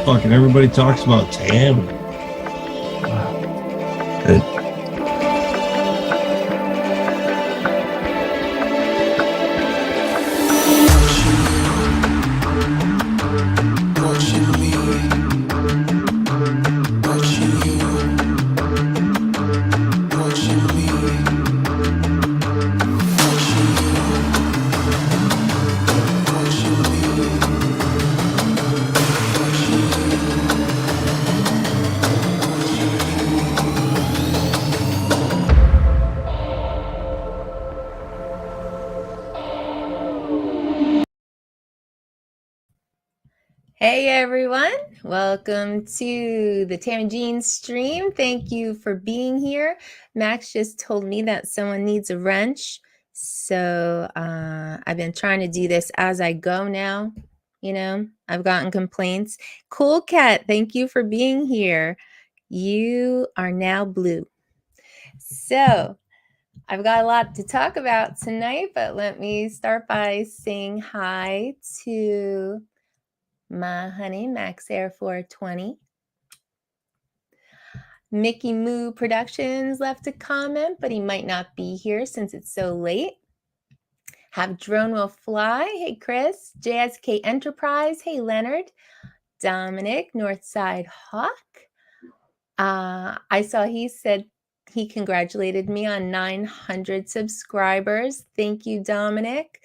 Fucking everybody talks about Tammie. Hey everyone, welcome to the Tammie Jean stream. Thank you for being here. Max just told me that someone needs a wrench, so I've been trying to do this as I go now. You know, I've gotten complaints. Cool Cat, thank you for being here. You are now blue. So I've got a lot to talk about tonight, but let me start by saying hi to my honey, Max Air 420. Mickey Moo Productions left a comment, but he might not be here since it's so late. Have Drone Will Fly. Hey, Chris. JSK Enterprise. Hey, Leonard. Dominic, Northside Hawk. I saw he said he congratulated me on 900 subscribers. Thank you, Dominic.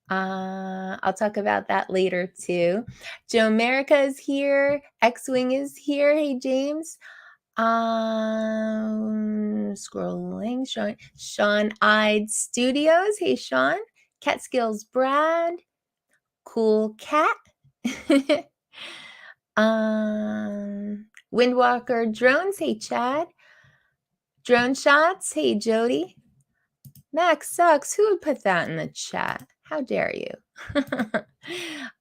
I'll talk about that later too. Joe America is here. X-Wing is here. Hey, James. Scrolling. Sean Ide Studios. Hey, Sean. Catskills Brad. Cool Cat. Windwalker Drones. Hey, Chad. Drone Shots. Hey, Jody. Max Sucks. Who would put that in the chat? How dare you?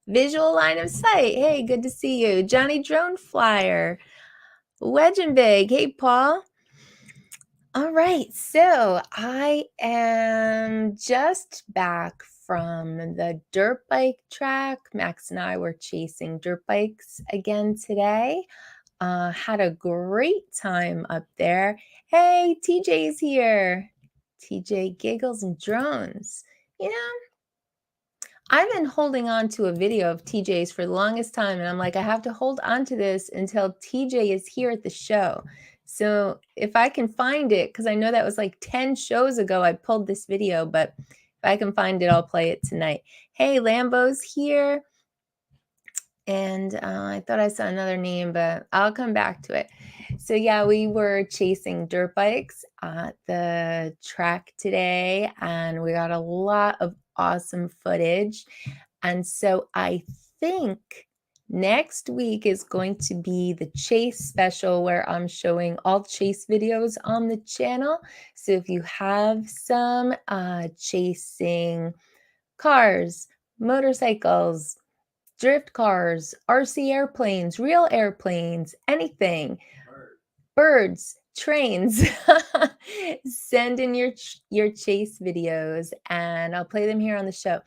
Visual Line of Sight. Hey, good to see you. Johnny Drone Flyer. Wedge and Big. Hey, Paul. All right. So I am just back from the dirt bike track. Max and I were chasing dirt bikes again today. Had a great time up there. Hey, TJ's here. TJ Giggles and Drones. You know, I've been holding on to a video of TJ's for the longest time, and I'm like, I have to hold on to this until TJ is here at the show. So if I can find it, because I know that was like 10 shows ago I pulled this video, but if I can find it, I'll play it tonight. Hey, Lambo's here. And I thought I saw another name, but I'll come back to it. So yeah, we were chasing dirt bikes at the track today, and we got a lot of awesome footage. And so I think next week is going to be the chase special where I'm showing all chase videos on the channel. So if you have some chasing cars, motorcycles, drift cars, RC airplanes, real airplanes, anything, birds, trains, send in your chase videos and I'll play them here on the show.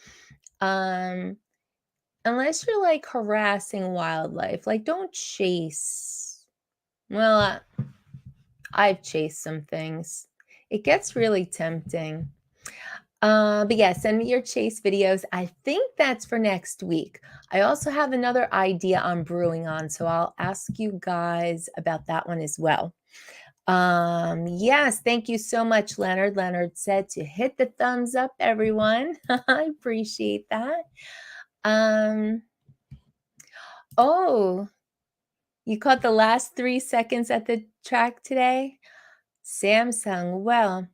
Unless you're like harassing wildlife, like don't chase. Well, I've chased some things. It gets really tempting. But yeah, send me your chase videos. I think that's for next week. I also have another idea I'm brewing on, so I'll ask you guys about that one as well. Yes, thank you so much, Leonard. Leonard said to hit the thumbs up, everyone. I appreciate that. Oh, you caught the last 3 seconds at the track today? Samsung, well,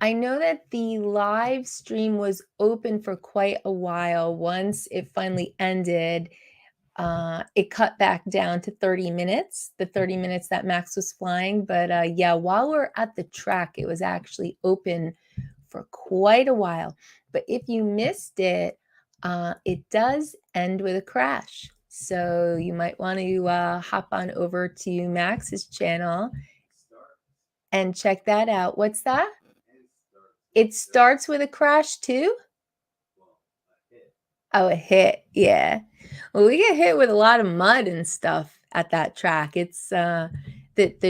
I know that the live stream was open for quite a while. Once it finally ended, it cut back down to 30 minutes, the 30 minutes that Max was flying. But yeah, while we're at the track, it was actually open for quite a while. But if you missed it, it does end with a crash. So you might want to hop on over to Max's channel and check that out. What's that? It starts with a crash too? Oh, a hit. Yeah. Well, we get hit with a lot of mud and stuff at that track. It's the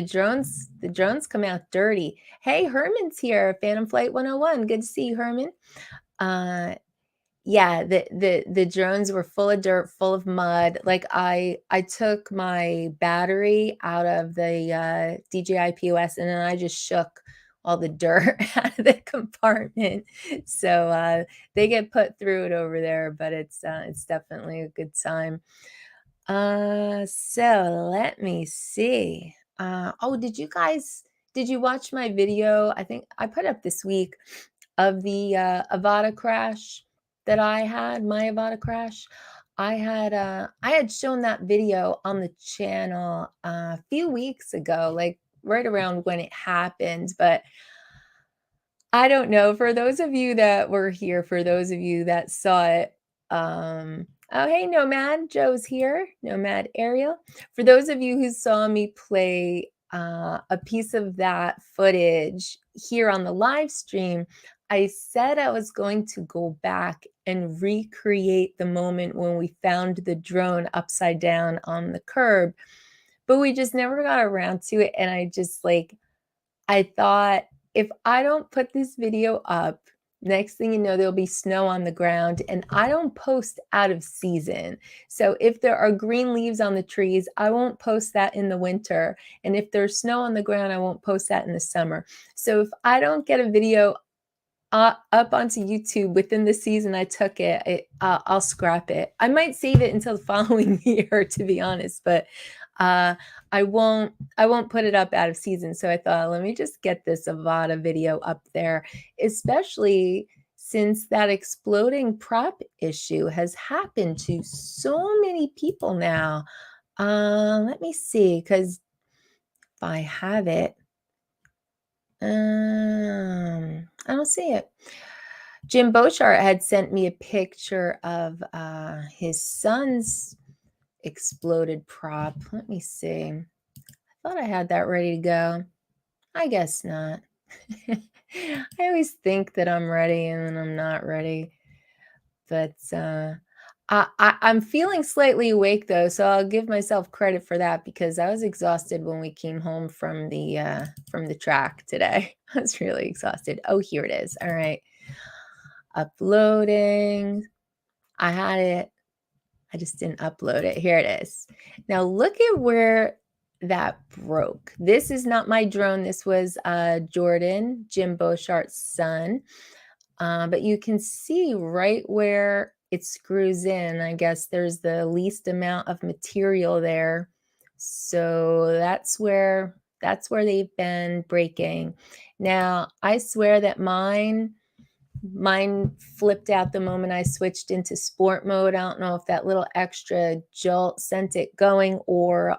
drones come out dirty. Hey, Herman's here, Phantom Flight 101. Good to see you, Herman. Yeah, the drones were full of dirt, full of mud. Like I took my battery out of the DJI POS and then I just shook all the dirt out of the compartment. So they get put through it over there, but it's definitely a good time. So let me see. Oh, did you watch my video? I think I put up this week of the Avata crash that I had, my Avata crash. I had shown that video on the channel a few weeks ago, like right around when it happened, but I don't know. For those of you that were here, for those of you that saw it, oh, hey, Nomad, Joe's here, Nomad Ariel. For those of you who saw me play a piece of that footage here on the live stream, I said I was going to go back and recreate the moment when we found the drone upside down on the curb, but we just never got around to it. And I thought, if I don't put this video up, next thing you know, there'll be snow on the ground, and I don't post out of season. So if there are green leaves on the trees, I won't post that in the winter. And if there's snow on the ground, I won't post that in the summer. So if I don't get a video up onto YouTube within the season I took it, I'll scrap it. I might save it until the following year, to be honest, but I won't put it up out of season. So I thought, let me just get this Avata video up there, especially since that exploding prop issue has happened to so many people now. Let me see, because if I have it, I don't see it. Jim Bochart had sent me a picture of his son's exploded prop. Let me see. I thought I had that ready to go. I guess not. I always think that I'm ready and then I'm not ready. But I'm feeling slightly awake though, so I'll give myself credit for that because I was exhausted when we came home from the track today. I was really exhausted. Oh, here it is. All right. Uploading. I had it. I just didn't upload it. Here it is. Now look at where that broke. This is not my drone. This was Jordan, Jim Bochart's son. But you can see right where it screws in. I guess there's the least amount of material there. So that's where they've been breaking. Now, I swear that mine flipped out the moment I switched into sport mode. I don't know if that little extra jolt sent it going or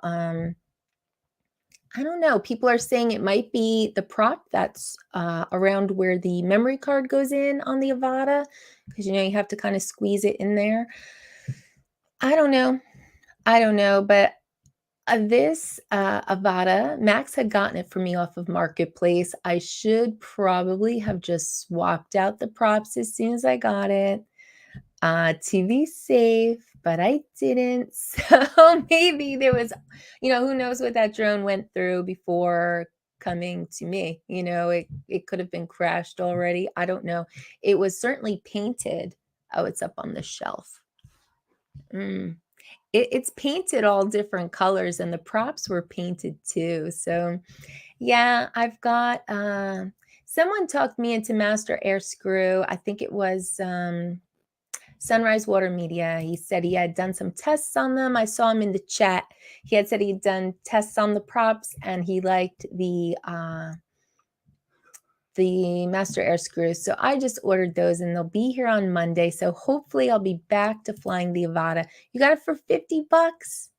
I don't know. People are saying it might be the prop that's around where the memory card goes in on the Avata, because you have to kind of squeeze it in there. I don't know, but this Avata, Max had gotten it for me off of Marketplace. I should probably have just swapped out the props as soon as I got it to be safe, but I didn't. So maybe there was, who knows what that drone went through before coming to me. It could have been crashed already. I don't know. It was certainly painted. Oh, it's up on the shelf. it's painted all different colors, and the props were painted too. So yeah, I've got someone talked me into Master Air Screw. I think it was Sunrise Water Media. He said he had done some tests on them. I saw him in the chat. He had said he'd done tests on the props and he liked the Master Air Screws. So I just ordered those and they'll be here on Monday. So hopefully I'll be back to flying the Avata. You got it for 50 bucks?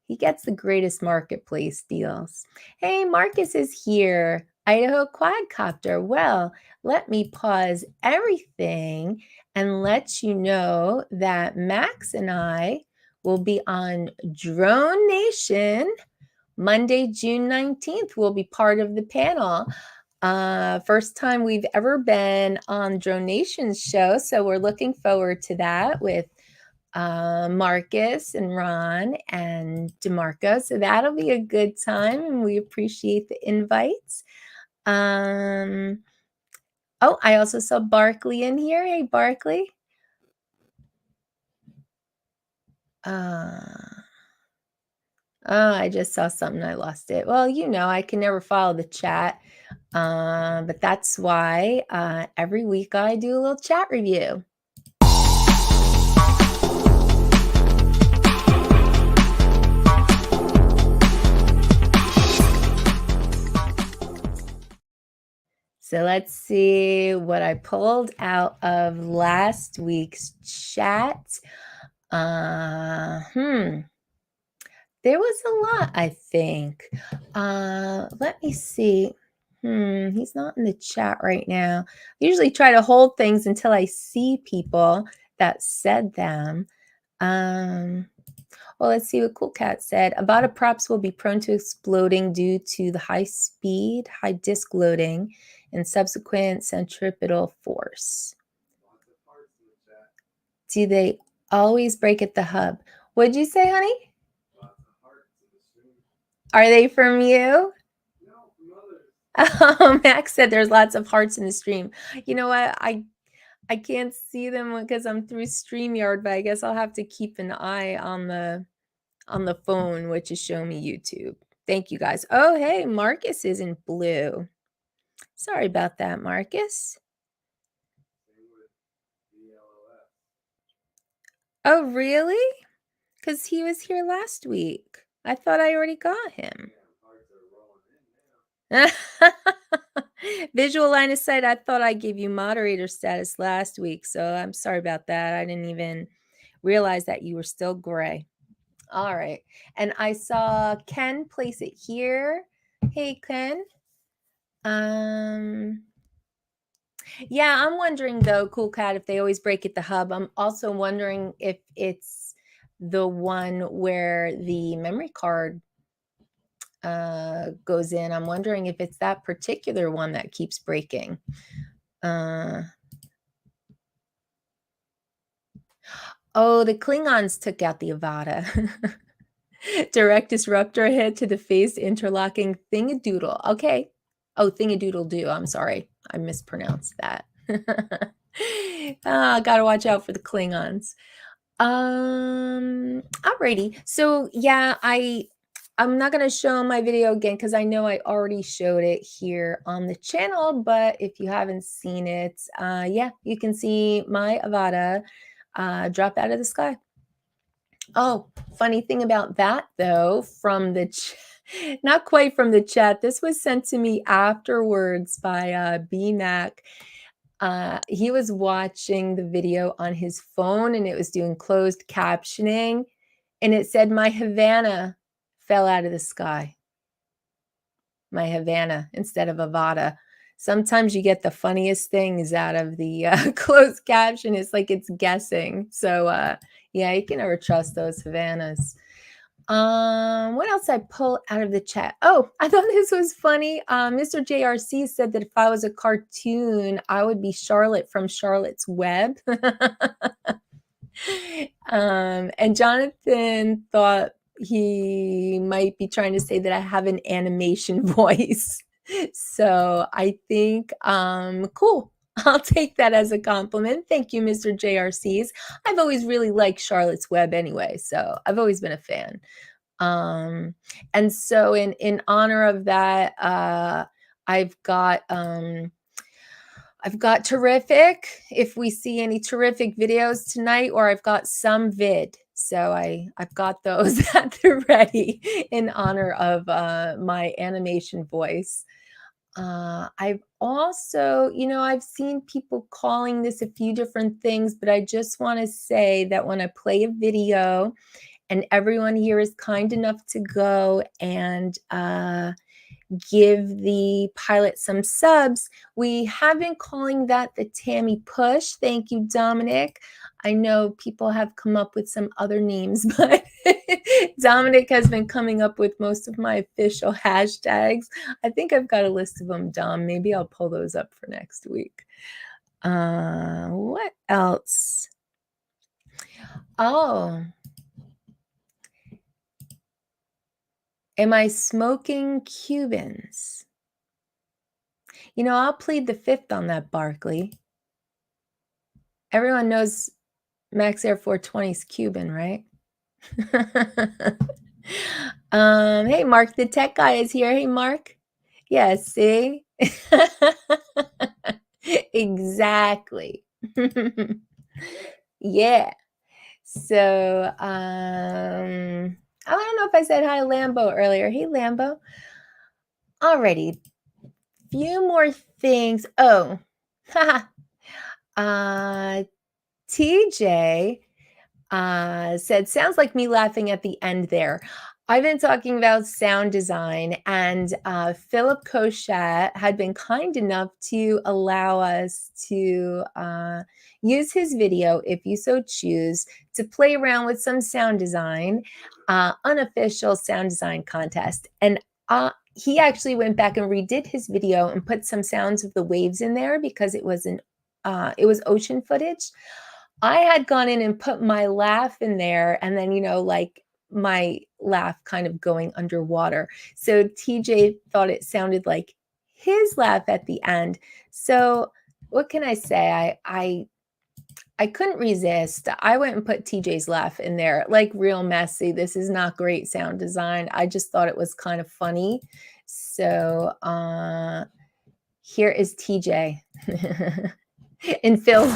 He gets the greatest marketplace deals. Hey, Marcus is here. Idaho Quadcopter. Well, let me pause everything and let you know that Max and I will be on Drone Nation Monday, June 19th. We'll be part of the panel. First time we've ever been on Drone Nation's show, so we're looking forward to that with Marcus and Ron and DeMarco. So that'll be a good time, and we appreciate the invites. Oh, I also saw Barkley in here. Hey, Barkley. Oh, I just saw something. I lost it. Well, you know, I can never follow the chat. But that's why every week I do a little chat review. So let's see what I pulled out of last week's chat. There was a lot, I think. Let me see. He's not in the chat right now. I usually try to hold things until I see people that said them. Well, let's see what Cool Cat said. Avata props will be prone to exploding due to the high speed, high disk loading, and subsequent centripetal force. Do they always break at the hub? What'd you say, honey? Are they from you? Oh, Max said there's lots of hearts in the stream. You know what? I can't see them because I'm through Streamyard, but I guess I'll have to keep an eye on the phone, which is showing me YouTube. Thank you guys. Oh, hey, Marcus is in blue. Sorry about that, Marcus. Oh, really? Because he was here last week. I thought I already got him. Visual line of sight. I thought I gave you moderator status last week, so I'm sorry about that. I didn't even realize that you were still gray. All right. And I saw Ken place it here. Hey, Ken. Yeah, I'm wondering though, Cool Cat, if they always break at the hub. I'm also wondering if it's the one where the memory card goes in. I'm wondering if it's that particular one that keeps breaking. Oh, the Klingons took out the Avata. Direct disruptor hit to the face, interlocking thingadoodle. Okay. Oh, thingadoodle do. I'm sorry. I mispronounced that. Gotta watch out for the Klingons. Alrighty. So yeah, I'm not gonna show my video again because I know I already showed it here on the channel, but if you haven't seen it, yeah, you can see my Avata drop out of the sky. Oh, funny thing about that though, from the not quite from the chat. This was sent to me afterwards by BMac. He was watching the video on his phone and it was doing closed captioning, and it said my Havana fell out of the sky. My Havana instead of Avata. Sometimes you get the funniest things out of the closed caption. It's like it's guessing. So yeah, you can never trust those Havanas. What else I pull out of the chat? Oh, I thought this was funny. Mr. JRC said that if I was a cartoon, I would be Charlotte from Charlotte's Web. And Jonathan thought he might be trying to say that I have an animation voice. So I think, cool. I'll take that as a compliment. Thank you, Mr. JRCs. I've always really liked Charlotte's Web anyway, so I've always been a fan. And so in honor of that, I've got terrific. If we see any terrific videos tonight, or I've got some vid. So I've got those at the ready in honor of my animation voice. I've also, I've seen people calling this a few different things, but I just want to say that when I play a video and everyone here is kind enough to go and give the pilot some subs, we have been calling that the Tammie push. Thank you, Dominic. I know people have come up with some other names, but Dominic has been coming up with most of my official hashtags. I think I've got a list of them, Dom. Maybe I'll pull those up for next week. What else? Oh. Am I smoking Cubans? I'll plead the fifth on that, Barkley. Everyone knows Max Air 420 is Cuban, right? Hey, Mark, the tech guy is here. Hey, Mark. Yeah, see? Exactly. Yeah. So, I don't know if I said hi, Lambo, earlier. Hey, Lambo. Alrighty. Few more things. Oh, TJ said, sounds like me laughing at the end there. I've been talking about sound design, and Philip Koshat had been kind enough to allow us to use his video, if you so choose, to play around with some sound design, unofficial sound design contest. And he actually went back and redid his video and put some sounds of the waves in there because it was ocean footage. I had gone in and put my laugh in there, and then, like my laugh kind of going underwater. So TJ thought it sounded like his laugh at the end. So what can I say? I couldn't resist. I went and put TJ's laugh in there, like real messy. This is not great sound design. I just thought it was kind of funny. So here is TJ in Phil's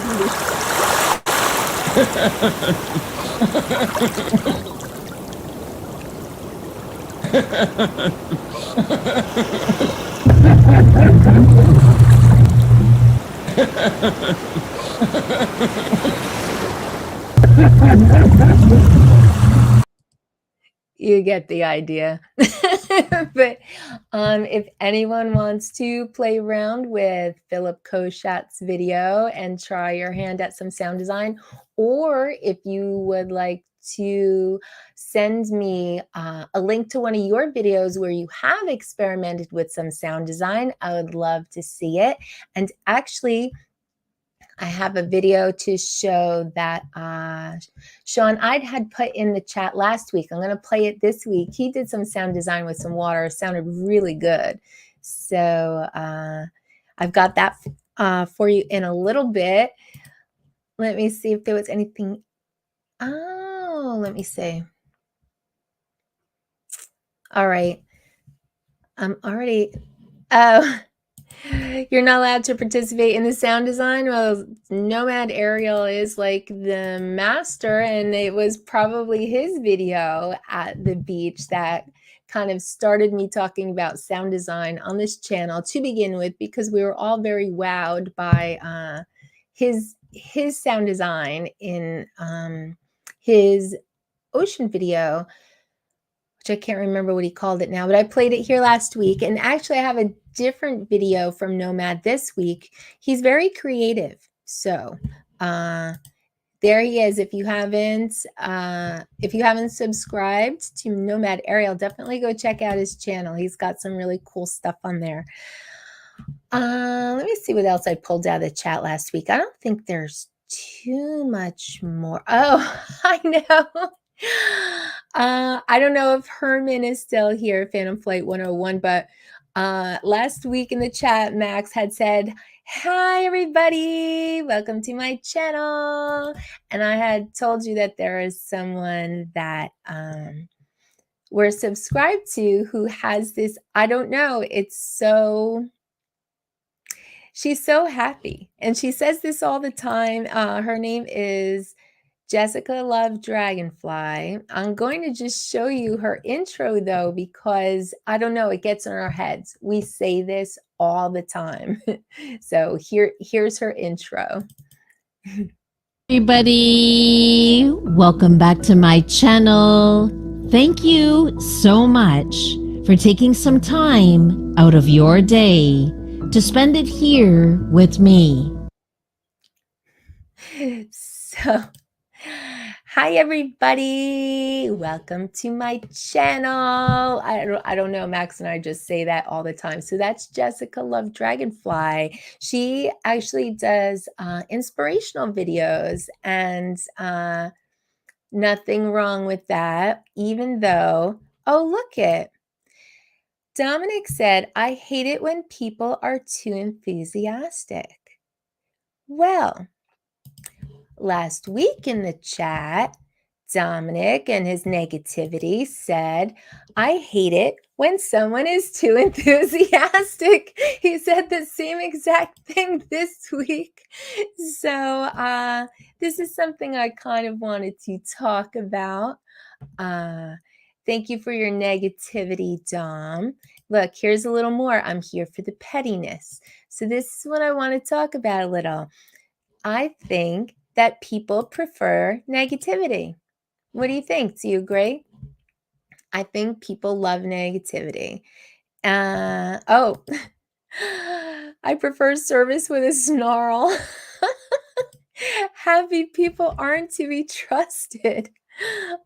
You get the idea. But if anyone wants to play around with Philip Koshat's video and try your hand at some sound design, or if you would like to send me a link to one of your videos where you have experimented with some sound design, I would love to see it. And actually, I have a video to show that Sean I'd had put in the chat last week. I'm going to play it this week. He did some sound design with some water. It sounded really good. So I've got that for you in a little bit. Let me see if there was anything. Oh, let me see. All right. I'm already. Oh. You're not allowed to participate in the sound design? Well, Nomad Ariel is like the master, and it was probably his video at the beach that kind of started me talking about sound design on this channel to begin with, because we were all very wowed by his sound design in his ocean video, which I can't remember what he called it now, but I played it here last week. And actually I have a different video from Nomad this week. He's very creative. So there he is. If you haven't subscribed to Nomad Ariel, definitely go check out his channel. He's got some really cool stuff on there. Let me see what else I pulled out of the chat last week. I don't think there's too much more. Oh, I know. I don't know if Herman is still here, Phantom Flight 101, but last week in the chat, Max had said, Hi, everybody. Welcome to my channel. And I had told you that there is someone that we're subscribed to who has this, I don't know, she's so happy. And she says this all the time. Her name is Jessica Love Dragonfly. I'm going to just show you her intro though, because I don't know, it gets in our heads. We say this all the time. So here's her intro. Everybody, welcome back to my channel. Thank you so much for taking some time out of your day to spend it here with me. So, hi everybody. Welcome to my channel. I don't know, Max and I just say that all the time. So that's Jessica Love Dragonfly. She actually does inspirational videos, and nothing wrong with that, even though, oh, look it. Dominic said, I hate it when people are too enthusiastic. Well, last week in the chat, Dominic and his negativity said, I hate it when someone is too enthusiastic. He said the same exact thing this week. So this is something I kind of wanted to talk about. Thank you for your negativity, Dom. Look, here's a little more. I'm here for the pettiness. So this is what I want to talk about a little. I think that people prefer negativity. What do you think? Do you agree? I think people love negativity. Oh, I prefer service with a snarl. Happy people aren't to be trusted.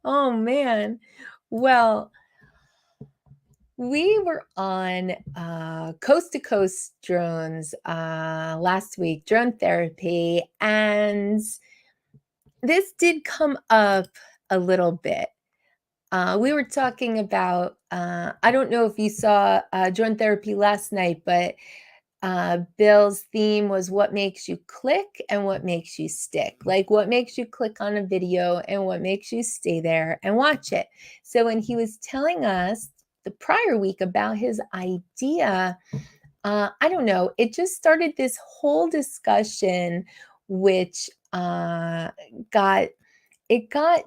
Oh, man. Well, we were on Coast to Coast drones last week, drone therapy, and this did come up a little bit. We were talking about, I don't know if you saw drone therapy last night, but Bill's theme was what makes you click and what makes you stick. Like what makes you click on a video and what makes you stay there and watch it. So when he was telling us the prior week about his idea, I don't know, it just started this whole discussion, which got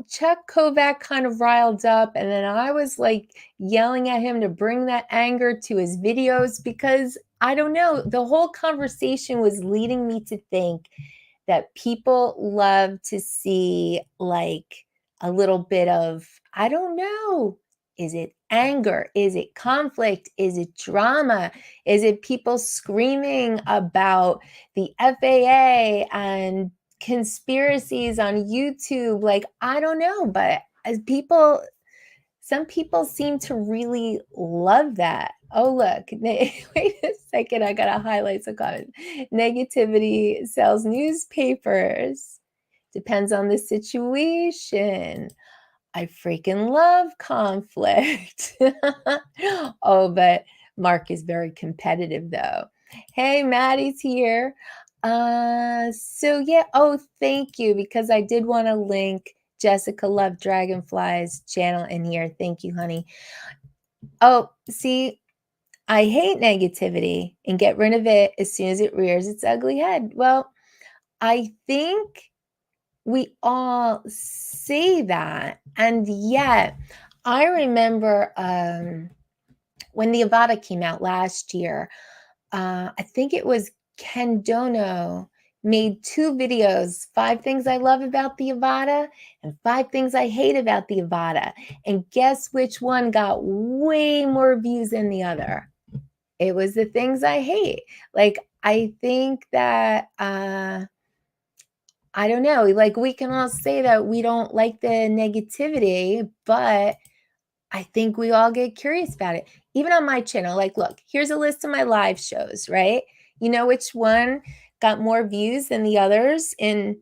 Chuck Kovac kind of riled up, and then I was like yelling at him to bring that anger to his videos, because I don't know, the whole conversation was leading me to think that people love to see like a little bit of, I don't know, is it anger? Is it conflict? Is it drama? Is it people screaming about the FAA and conspiracies on YouTube? Like, I don't know, but some people seem to really love that. Oh, look, wait a second, I gotta highlight some comments. Negativity sells newspapers. Depends on the situation. I freaking love conflict. Oh, but Mark is very competitive though. Hey, Maddie's here. So yeah, oh, thank you, because I did want to link Jessica Love Dragonfly's channel in here. Thank you, honey. Oh, see, I hate negativity and get rid of it as soon as it rears its ugly head. Well, I think we all say that, and yet I remember when the Avada came out last year, I think it was Ken Dono made 2 videos, 5 things I love about the Avada and 5 things I hate about the Avada. And guess which one got way more views than the other? It was the things I hate. Like, I think that I don't know, like we can all say that we don't like the negativity, but I think we all get curious about it. Even on my channel, like, look, here's a list of my live shows, right? You know which one got more views than the others in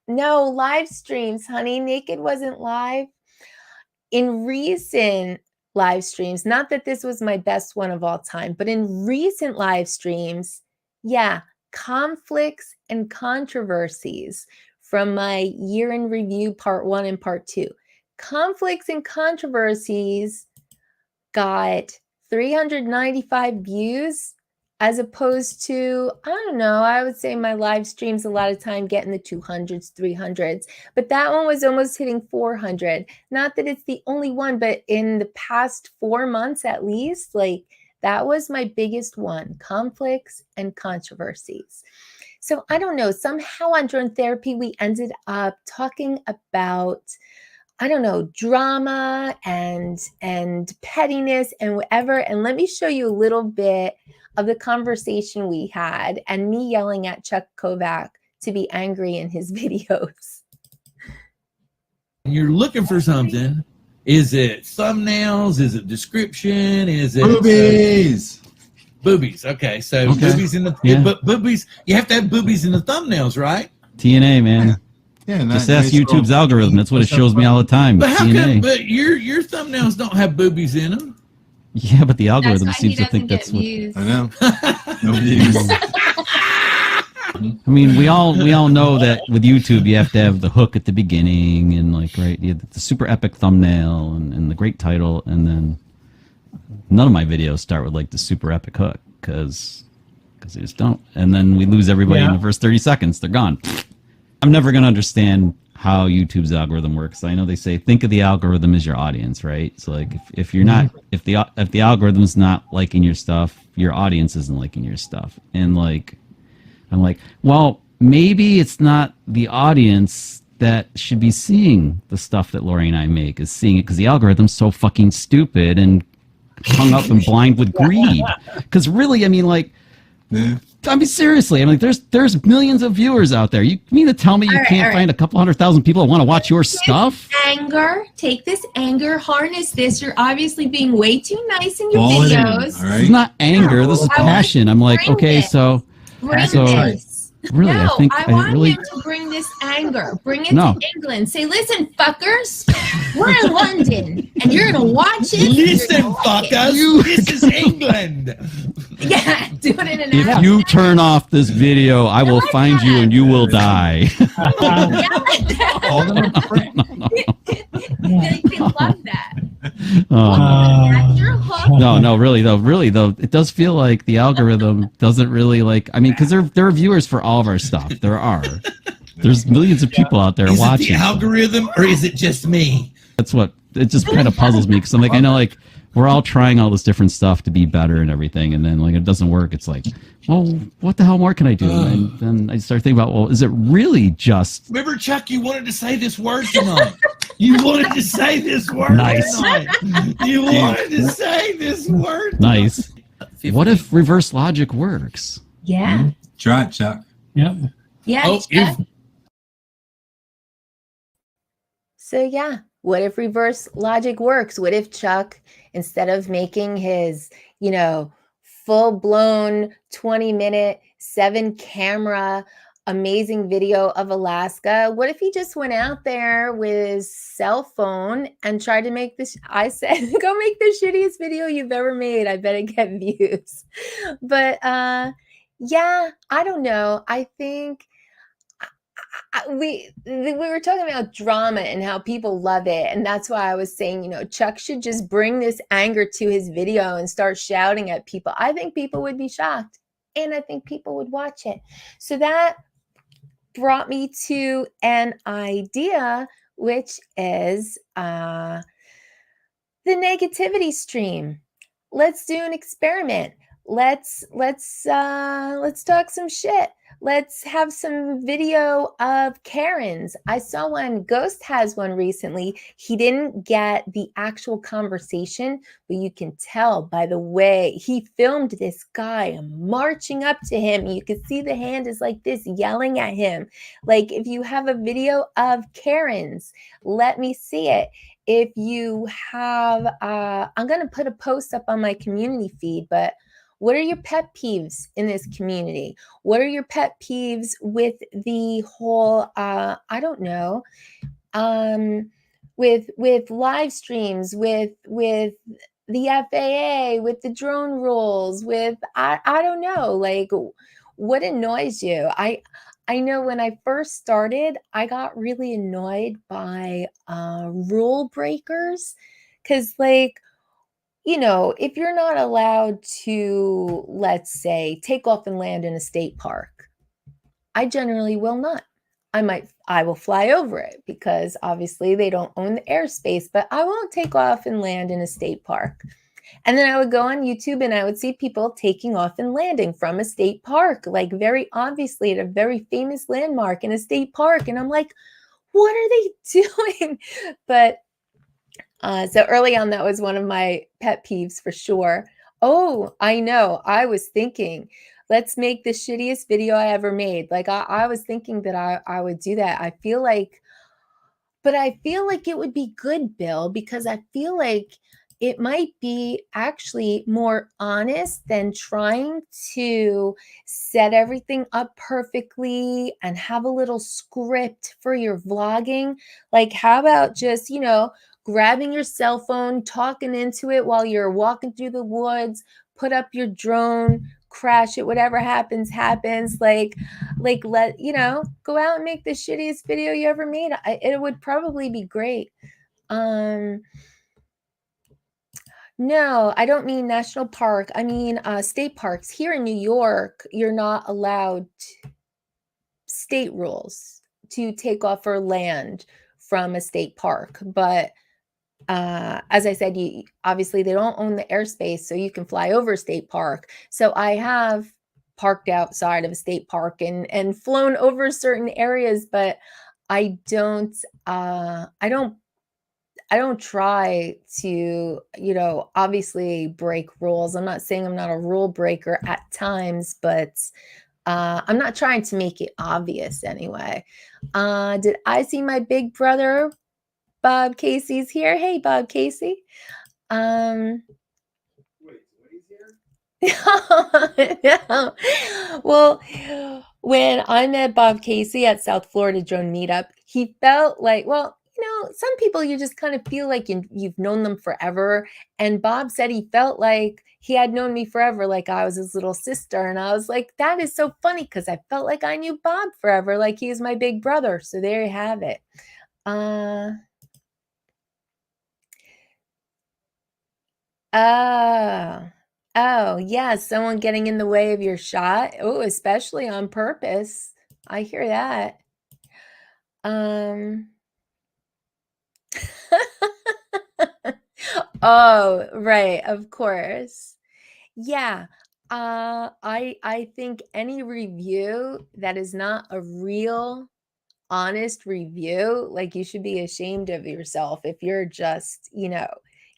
no live streams, honey. Naked wasn't live. In recent live streams, not that this was my best one of all time, but in recent live streams, Yeah, conflicts and controversies from my year in review part 1 and part 2. Conflicts and controversies got 395 views as opposed to, I don't know, I would say my live streams a lot of time getting the 200s, 300s, but that one was almost hitting 400. Not that it's the only one, but in the past 4 months at least, like that was my biggest one, conflicts and controversies. So I don't know, somehow on Drone Therapy, we ended up talking about, I don't know, drama and pettiness and whatever. And let me show you a little bit of the conversation we had and me yelling at Chuck Kovac to be angry in his videos. You're looking for something. Is it thumbnails? Is it description? Is it Boobies? Boobies. Okay, so Okay. boobies in the Yeah. boobies. You have to have boobies in the thumbnails, right? TNA, man. Yeah, and Just that ask nice YouTube's little- algorithm. That's what it shows me all the time. But how come? TNA. But your thumbnails don't have boobies in them. Yeah, but the That's algorithm why he seems to doesn't think get that's what. views. I know. No views. I mean, we all know that with YouTube you have to have the hook at the beginning and like right, you have the super epic thumbnail and the great title, and then none of my videos start with like the super epic hook because they just don't, and then we lose everybody in the first 30 seconds. They're gone. I'm never gonna understand how YouTube's algorithm works. I know they say think of the algorithm as your audience, right? So like if you're not if the algorithm's not liking your stuff, your audience isn't liking your stuff, and like. I'm like, well, maybe it's not the audience that should be seeing the stuff that Lori and I make, is seeing it because the algorithm's so fucking stupid and hung up and blind with greed. Because really, I mean, like, Yeah. I mean, seriously, I mean, there's millions of viewers out there. You mean to tell me you All right, can't all right. find a couple 100,000 people that want to watch your stuff? Anger, take this anger, harness this. You're obviously being way too nice in your Ball it in, videos. all right? It's not anger. This is I want passion. I'm like, bring okay, this. so Bring So- this. really, No, I think I I want really. him to bring this anger. Bring it No. to England. Say, listen, fuckers, we're in London, and you're gonna watch it. Listen, You're gonna like it. fuckers, this is England. Yeah, do it in an If accent. you turn off this video, I will like find you that. and you will die. All them in print. They love that. Oh. That's your hook. No, really though, it does feel like the algorithm doesn't really like. I mean, because there are viewers for all of our stuff. There's millions of people out there Is it watching. the algorithm or is it just me? That's what it just kind of puzzles me because I'm like, I know like we're all trying all this different stuff to be better and everything, and then like it doesn't work. It's like, well, what the hell more can I do? And then I start thinking about, well, is it really just Remember, Chuck, you wanted to say this word tonight. You wanted to say this word Nice. tonight. You wanted to say this word. nice? What if reverse logic works? Yeah. Try it, Chuck. Yeah. Oh, Chuck. So yeah, what if reverse logic works? What if Chuck, instead of making his, full-blown 20-minute, 7-camera, amazing video of Alaska, what if he just went out there with his cell phone and tried to make this, I said, go make the shittiest video you've ever made. I bet it get views. But yeah, I don't know. I think we were talking about drama and how people love it, and that's why I was saying, Chuck should just bring this anger to his video and start shouting at people. I think people would be shocked, and I think people would watch it. So that brought me to an idea, which is the negativity stream. Let's do an experiment. Let's talk some shit. Let's have some video of Karens. I saw one. Ghost has one recently. He didn't get the actual conversation, but you can tell by the way he filmed this guy marching up to him. You can see the hand is like this, yelling at him. Like, if you have a video of Karens, let me see it. If you have, I'm going to put a post up on my community feed, but what are your pet peeves in this community? What are your pet peeves with the whole, I don't know, with live streams, with the FAA, with the drone rules, with, I don't know, like, what annoys you? I know when I first started, I got really annoyed by rule breakers because, like, you know, if you're not allowed to, let's say, take off and land in a state park, I generally will not. I will fly over it because obviously they don't own the airspace, but I won't take off and land in a state park. And then I would go on YouTube and I would see people taking off and landing from a state park, like very obviously at a very famous landmark in a state park. And I'm like, what are they doing? But so early on, that was one of my pet peeves for sure. Oh, I know. I was thinking, let's make the shittiest video I ever made. Like I was thinking that I would do that. I feel like it would be good, Bill, because I feel like it might be actually more honest than trying to set everything up perfectly and have a little script for your vlogging. Like, how about just, you know, grabbing your cell phone, talking into it while you're walking through the woods, put up your drone, crash it, whatever happens, happens. Like let, you know, go out and make the shittiest video you ever made. It would probably be great. No, I don't mean national park. I mean state parks. Here in New York, you're not allowed state rules to take off or land from a state park. But as I said, obviously they don't own the airspace, so you can fly over a state park. So I have parked outside of a state park and flown over certain areas, but I don't try to, you know, obviously break rules. I'm not saying I'm not a rule breaker at times, but I'm not trying to make it obvious anyway. Did I see my big brother, Bob Casey's here? Hey, Bob Casey. Wait, what is here? No. Well, when I met Bob Casey at South Florida Drone Meetup, he felt like, well, you know, some people you just kind of feel like you've known them forever. And Bob said he felt like he had known me forever, like I was his little sister. And I was like, that is so funny because I felt like I knew Bob forever, like he was my big brother. So there you have it. Oh, yeah, someone getting in the way of your shot. Oh, especially on purpose. I hear that. Oh, right, of course. Yeah. I think any review that is not a real honest review, like you should be ashamed of yourself if you're just, you know,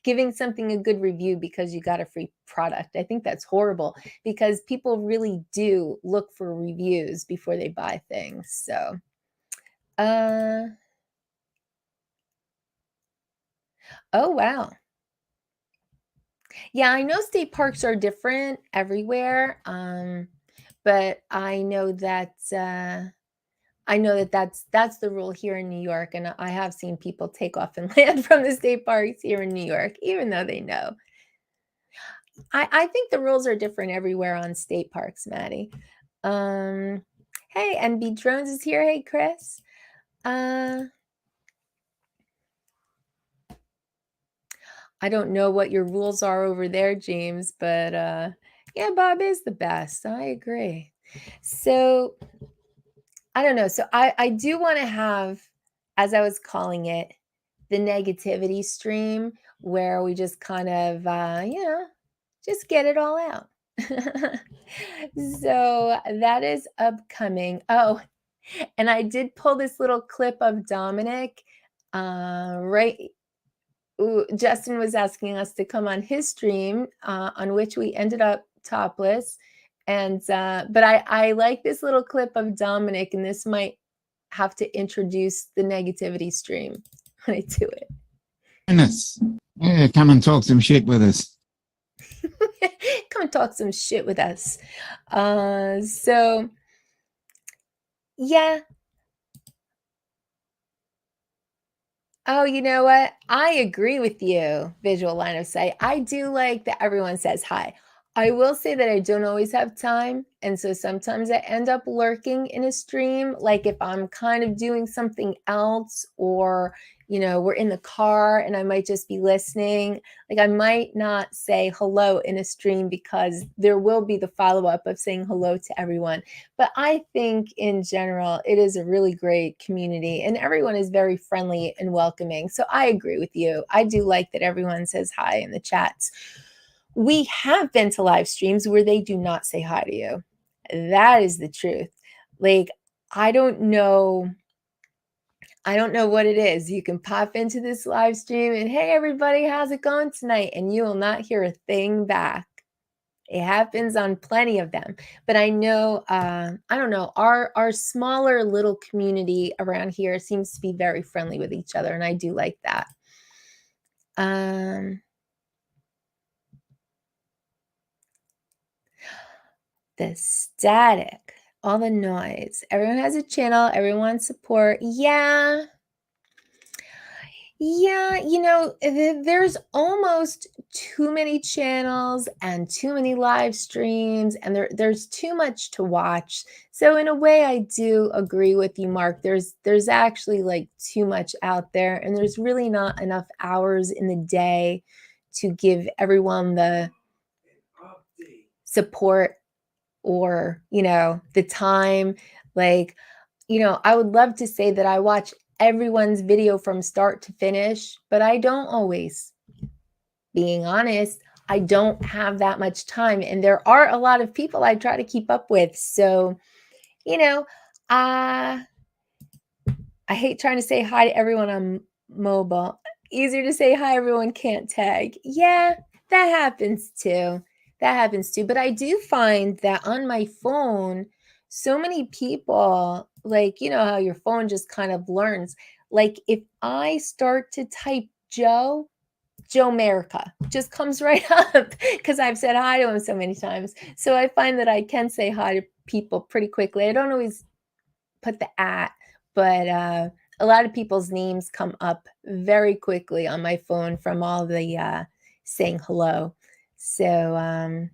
giving something a good review because you got a free product. I think that's horrible because people really do look for reviews before they buy things. So, oh, wow. Yeah, I know state parks are different everywhere. But I know that that's the rule here in New York, and I have seen people take off and land from the state parks here in New York, even though they know. I think the rules are different everywhere on state parks, Maddie. Hey, NB Drones is here. Hey, Chris. I don't know what your rules are over there, James, but yeah, Bob is the best. I agree. So I don't know. So I do want to have, as I was calling it, the negativity stream where we just kind of, you know, just get it all out. So that is upcoming. Oh, and I did pull this little clip of Dominic, right? Ooh, Justin was asking us to come on his stream, on which we ended up topless. And but I like this little clip of Dominic, and this might have to introduce the negativity stream when I do it. Goodness. Yeah, come and talk some shit with us. Come and talk some shit with us. So yeah. Oh, you know what? I agree with you, visual line of sight. I do like that everyone says hi. I will say that I don't always have time. And so sometimes I end up lurking in a stream. Like if I'm kind of doing something else, or, we're in the car and I might just be listening. Like I might not say hello in a stream because there will be the follow-up of saying hello to everyone. But I think in general, it is a really great community and everyone is very friendly and welcoming. So I agree with you. I do like that everyone says hi in the chats. We have been to live streams where they do not say hi to you. That is the truth. Like, I don't know what it is. You can pop into this live stream and, hey, everybody, how's it going tonight? And you will not hear a thing back. It happens on plenty of them. But I know, I don't know, our smaller little community around here seems to be very friendly with each other. And I do like that. The static, all the noise. Everyone has a channel. Everyone wants support. Yeah. There's almost too many channels and too many live streams, and there's too much to watch. So in a way, I do agree with you, Mark. There's actually like too much out there, and there's really not enough hours in the day to give everyone the support or, the time. Like, I would love to say that I watch everyone's video from start to finish, but I don't always. Being honest, I don't have that much time. And there are a lot of people I try to keep up with. So, I hate trying to say hi to everyone on mobile. Easier to say hi, everyone can't tag. Yeah, that happens too. But I do find that on my phone, so many people, like, how your phone just kind of learns. Like if I start to type Joe America just comes right up because I've said hi to him so many times. So I find that I can say hi to people pretty quickly. I don't always put the @ but a lot of people's names come up very quickly on my phone from all the saying hello. So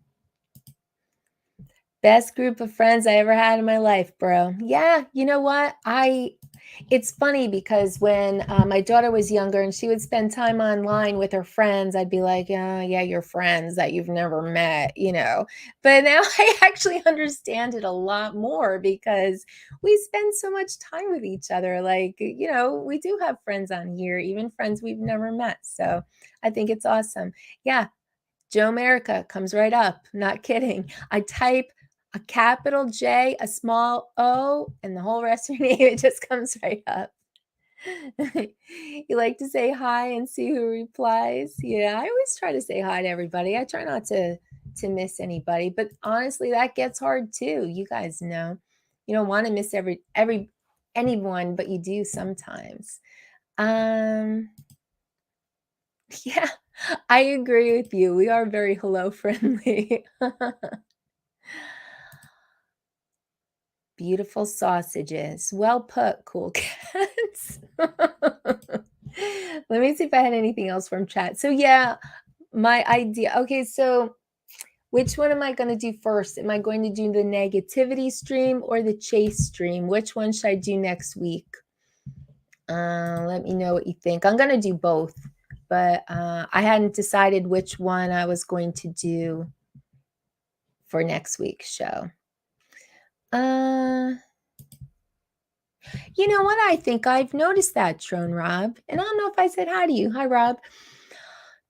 best group of friends I ever had in my life, bro. Yeah, you know what? It's funny because when my daughter was younger and she would spend time online with her friends, I'd be like, yeah, your friends that you've never met, But now I actually understand it a lot more because we spend so much time with each other. Like, we do have friends on here, even friends we've never met. So I think it's awesome. Yeah, Joe America comes right up. Not kidding. I type a capital J, a small O, and the whole rest of your name, it just comes right up. You like to say hi and see who replies? Yeah, I always try to say hi to everybody. I try not to miss anybody, but honestly, that gets hard too. You guys know. You don't want to miss anyone, but you do sometimes. Yeah, I agree with you. We are very hello friendly. Beautiful sausages. Well put, cool cats. Let me see if I had anything else from chat. So yeah, my idea. Okay, so which one am I going to do first? Am I going to do the negativity stream or the chase stream? Which one should I do next week? Let me know what you think. I'm going to do both, but I hadn't decided which one I was going to do for next week's show. You know what? I think I've noticed that, Drone Rob. And I don't know if I said hi to you. Hi, Rob.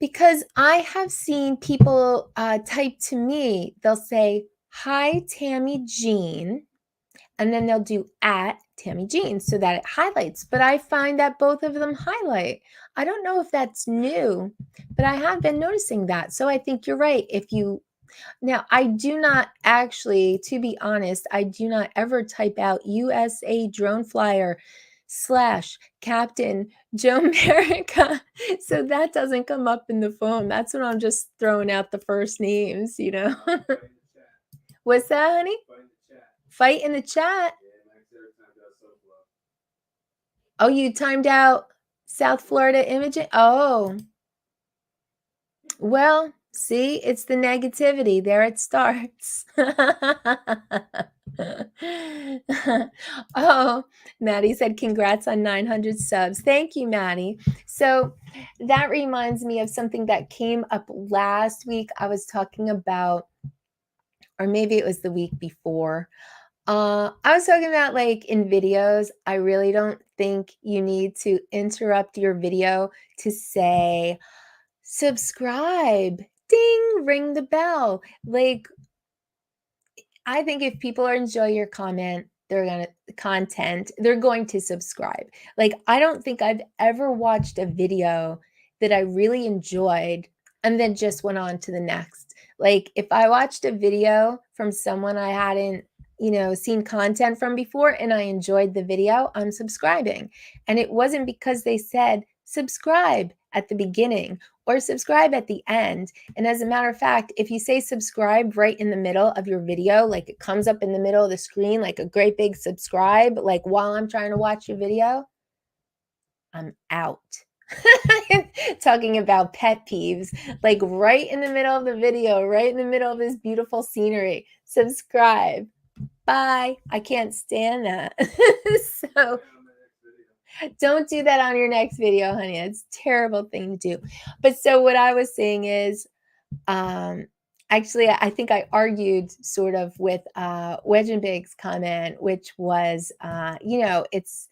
Because I have seen people type to me. They'll say, hi, Tammie Jean. And then they'll do @Tammie Jean so that it highlights. But I find that both of them highlight. I don't know if that's new, but I have been noticing that. So I think you're right. Now, I do not actually, to be honest, I do not ever type out USA Drone Flyer / Captain Joe America. So that doesn't come up in the phone. That's when I'm just throwing out the first names, What's that, honey? Fight in the chat. Oh, you timed out South Florida imaging? Oh. Well, See, it's the negativity. There it starts. Oh, Maddie said, congrats on 900 subs. Thank you, Maddie. So that reminds me of something that came up last week. I was talking about, or maybe it was the week before. I was talking about, like, in videos, I really don't think you need to interrupt your video to say, subscribe, ding, ring the bell. Like, I think if people enjoy your content, they're going to subscribe. Like, I don't think I've ever watched a video that I really enjoyed and then just went on to the next. Like, if I watched a video from someone I hadn't, seen content from before and I enjoyed the video, I'm subscribing. And it wasn't because they said subscribe at the beginning or subscribe at the end. And as a matter of fact, if you say subscribe right in the middle of your video, like it comes up in the middle of the screen, like a great big subscribe, like while I'm trying to watch your video, I'm out. Talking about pet peeves, like right in the middle of the video, right in the middle of this beautiful scenery, subscribe. Bye. I can't stand that. So don't do that on your next video, honey. It's a terrible thing to do. But so what I was saying is, actually, I think I argued sort of with Wedge and Big's comment, which was, it's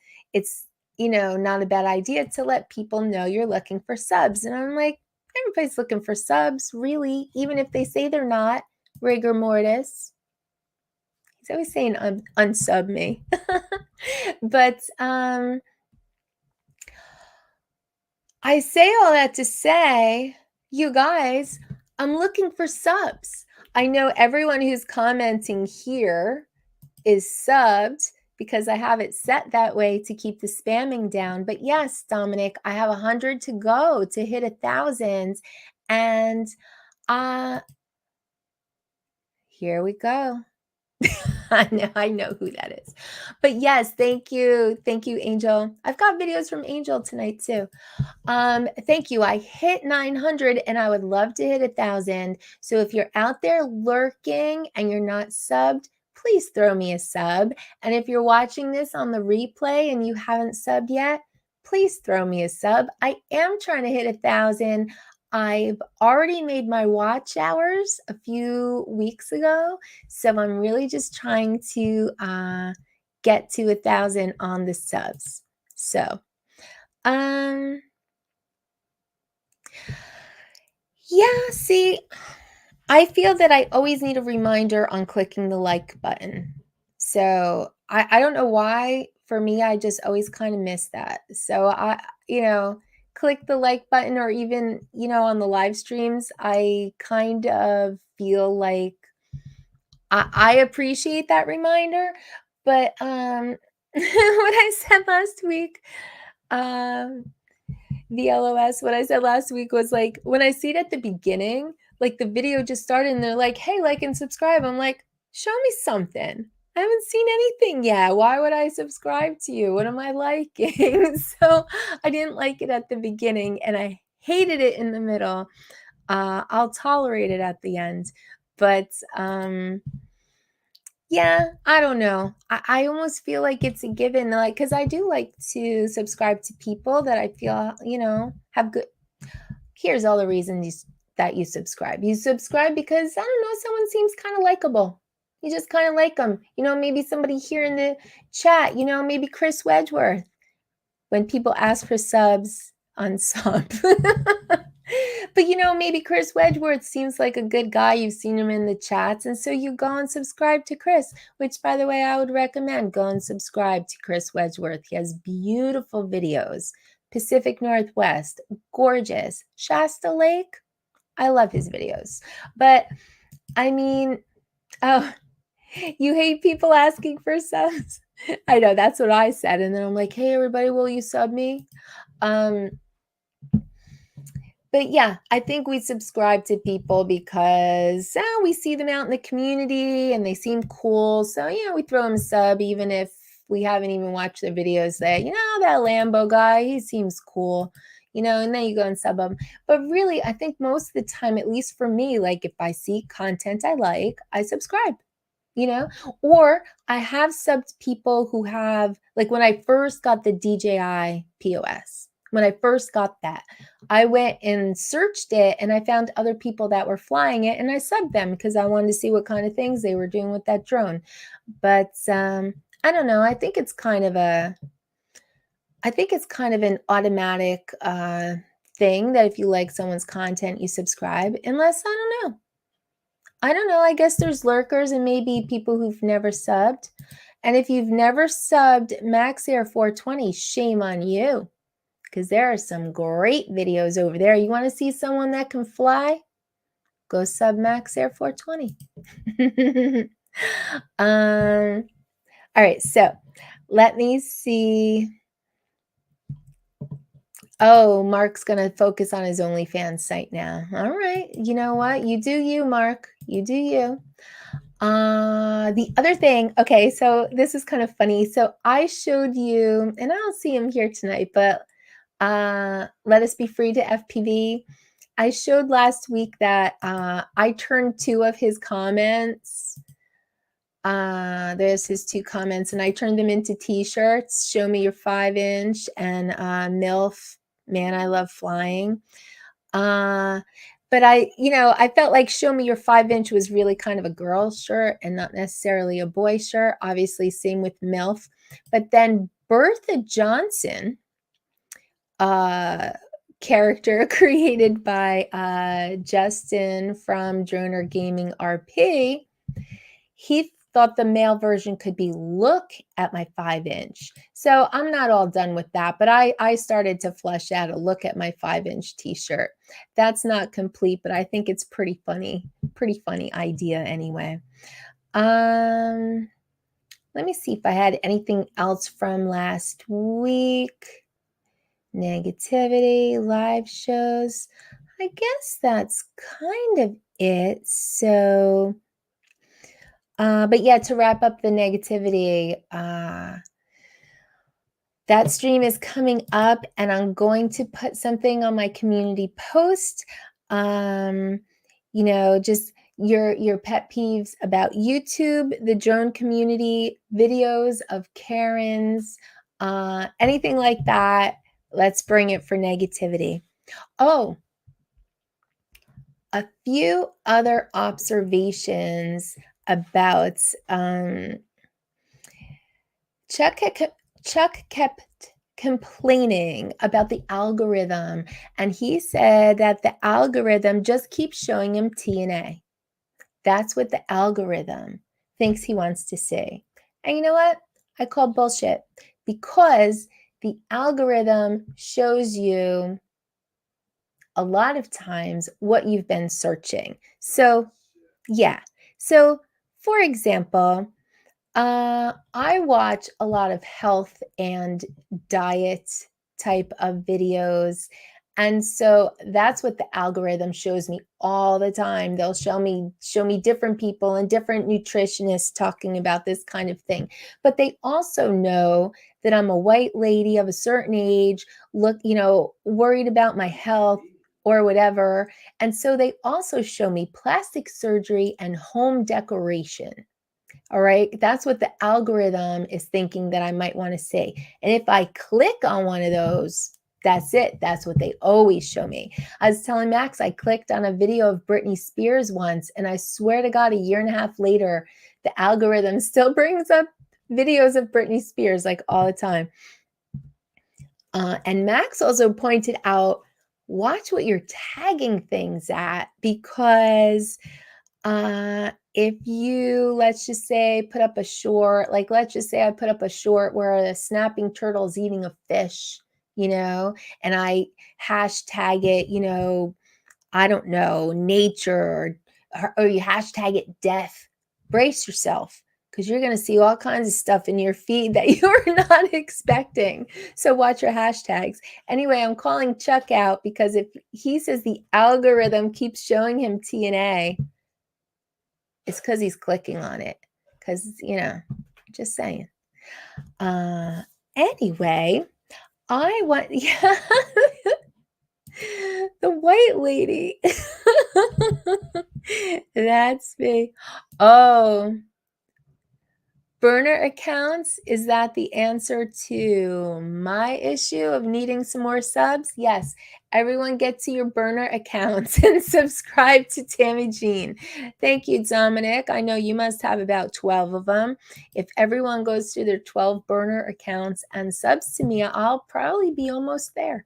not a bad idea to let people know you're looking for subs. And I'm like, everybody's looking for subs, really, even if they say they're not. Rigor mortis. He's always saying unsub me. But I say all that to say, you guys, I'm looking for subs. I know everyone who's commenting here is subbed because I have it set that way to keep the spamming down. But yes, Dominic, I have 100 to go to hit 1,000. And here we go. I know who that is. But yes, thank you. Thank you, Angel. I've got videos from Angel tonight too. Thank you. I hit 900 and I would love to hit 1,000. So if you're out there lurking and you're not subbed, please throw me a sub. And if you're watching this on the replay and you haven't subbed yet, please throw me a sub. I am trying to hit 1,000. I've already made my watch hours a few weeks ago. So I'm really just trying to get to 1,000 on the subs. So, yeah, see, I feel that I always need a reminder on clicking the like button. So I don't know why. For me, I just always kind of miss that. So click the like button, or even, on the live streams, I kind of feel like I appreciate that reminder. But what I said last week, VLOS, what I said last week was like, when I see it at the beginning, like the video just started and they're like, hey, like and subscribe. I'm like, show me something. I haven't seen anything yet. Why would I subscribe to you? What am I liking? So I didn't like it at the beginning and I hated it in the middle. I'll tolerate it at the end. But yeah, I don't know. I almost feel like it's a given, like, because I do like to subscribe to people that I feel, have good. Here's all the reasons that you subscribe. You subscribe because, I don't know, someone seems kind of likable. You just kind of like them. Maybe somebody here in the chat, maybe Chris Wedgeworth. When people ask for subs, unsub. But, maybe Chris Wedgeworth seems like a good guy. You've seen him in the chats. And so you go and subscribe to Chris, which, by the way, I would recommend. Go and subscribe to Chris Wedgeworth. He has beautiful videos. Pacific Northwest, gorgeous. Shasta Lake, I love his videos. But, I mean, oh, you hate people asking for subs? I know, that's what I said. And then I'm like, hey, everybody, will you sub me? But yeah, I think we subscribe to people because we see them out in the community and they seem cool. So, we throw them a sub, even if we haven't even watched their videos. That, that Lambo guy, he seems cool. and then you go and sub them. But really, I think most of the time, at least for me, like if I see content I like, I subscribe, or I have subbed people who have, like when I first got the DJI POS, when I first got that, I went and searched it and I found other people that were flying it and I subbed them because I wanted to see what kind of things they were doing with that drone. But I don't know. I think it's kind of an automatic thing that if you like someone's content, you subscribe, unless I don't know. I guess there's lurkers and maybe people who've never subbed. And if you've never subbed Max Air 420, shame on you, because there are some great videos over there. You want to see someone that can fly? Go sub Max Air 420. All right, so let me see. Oh, Mark's going to focus on his OnlyFans site now. All right. You know what? You do you, Mark. You do you. The other thing, okay, so this is kind of funny. So I showed you, and I don't see him here tonight, but Let Us Be Free to FPV. I showed last week that I turned 2 of his comments. There's his 2 comments, and I turned them into t-shirts. Show me your 5-inch and MILF. Man, I love flying. But I felt like Show Me Your 5-inch was really kind of a girl shirt and not necessarily a boy shirt. Obviously, same with MILF. But then Bertha Johnson, character created by Justin from Droner Gaming RP, he thought the male version could be look at my 5-inch. So I'm not all done with that, but I started to flesh out a look at my 5-inch t-shirt. That's not complete, but I think it's pretty funny idea anyway. Let me see if I had anything else from last week. Negativity, live shows. I guess that's kind of it. So but yeah, to wrap up the negativity, that stream is coming up and I'm going to put something on my community post. Just your pet peeves about YouTube, the drone community, videos of Karens, anything like that. Let's bring it for negativity. Oh, a few other observations about Chuck kept complaining about the algorithm, and he said that the algorithm just keeps showing him TNA. That's what the algorithm thinks he wants to see. And you know what? I call bullshit, because the algorithm shows you a lot of times what you've been searching. So yeah. So for example, I watch a lot of health and diet type of videos. And so that's what the algorithm shows me all the time. They'll show me different people and different nutritionists talking about this kind of thing. But they also know that I'm a white lady of a certain age, worried about my health or whatever. And so they also show me plastic surgery and home decoration. All right. That's what the algorithm is thinking that I might want to see. And if I click on one of those, that's it. That's what they always show me. I was telling Max, I clicked on a video of Britney Spears once, and I swear to God, a year and a half later, the algorithm still brings up videos of Britney Spears like all the time. And Max also pointed out, watch what you're tagging things at, because if you, let's just say, put up a short, like let's just say I put up a short where a snapping turtle is eating a fish, and I hashtag it, I don't know, nature, or you hashtag it death, brace yourself, because you're going to see all kinds of stuff in your feed that you're not expecting. So watch your hashtags. Anyway, I'm calling Chuck out, because if he says the algorithm keeps showing him TNA, it's because he's clicking on it. Because, just saying. Anyway, The white lady. That's me. Oh, burner accounts. Is that the answer to my issue of needing some more subs? Yes. Everyone get to your burner accounts and subscribe to Tammie Jean. Thank you, Dominic. I know you must have about 12 of them. If everyone goes through their 12 burner accounts and subs to me, I'll probably be almost there.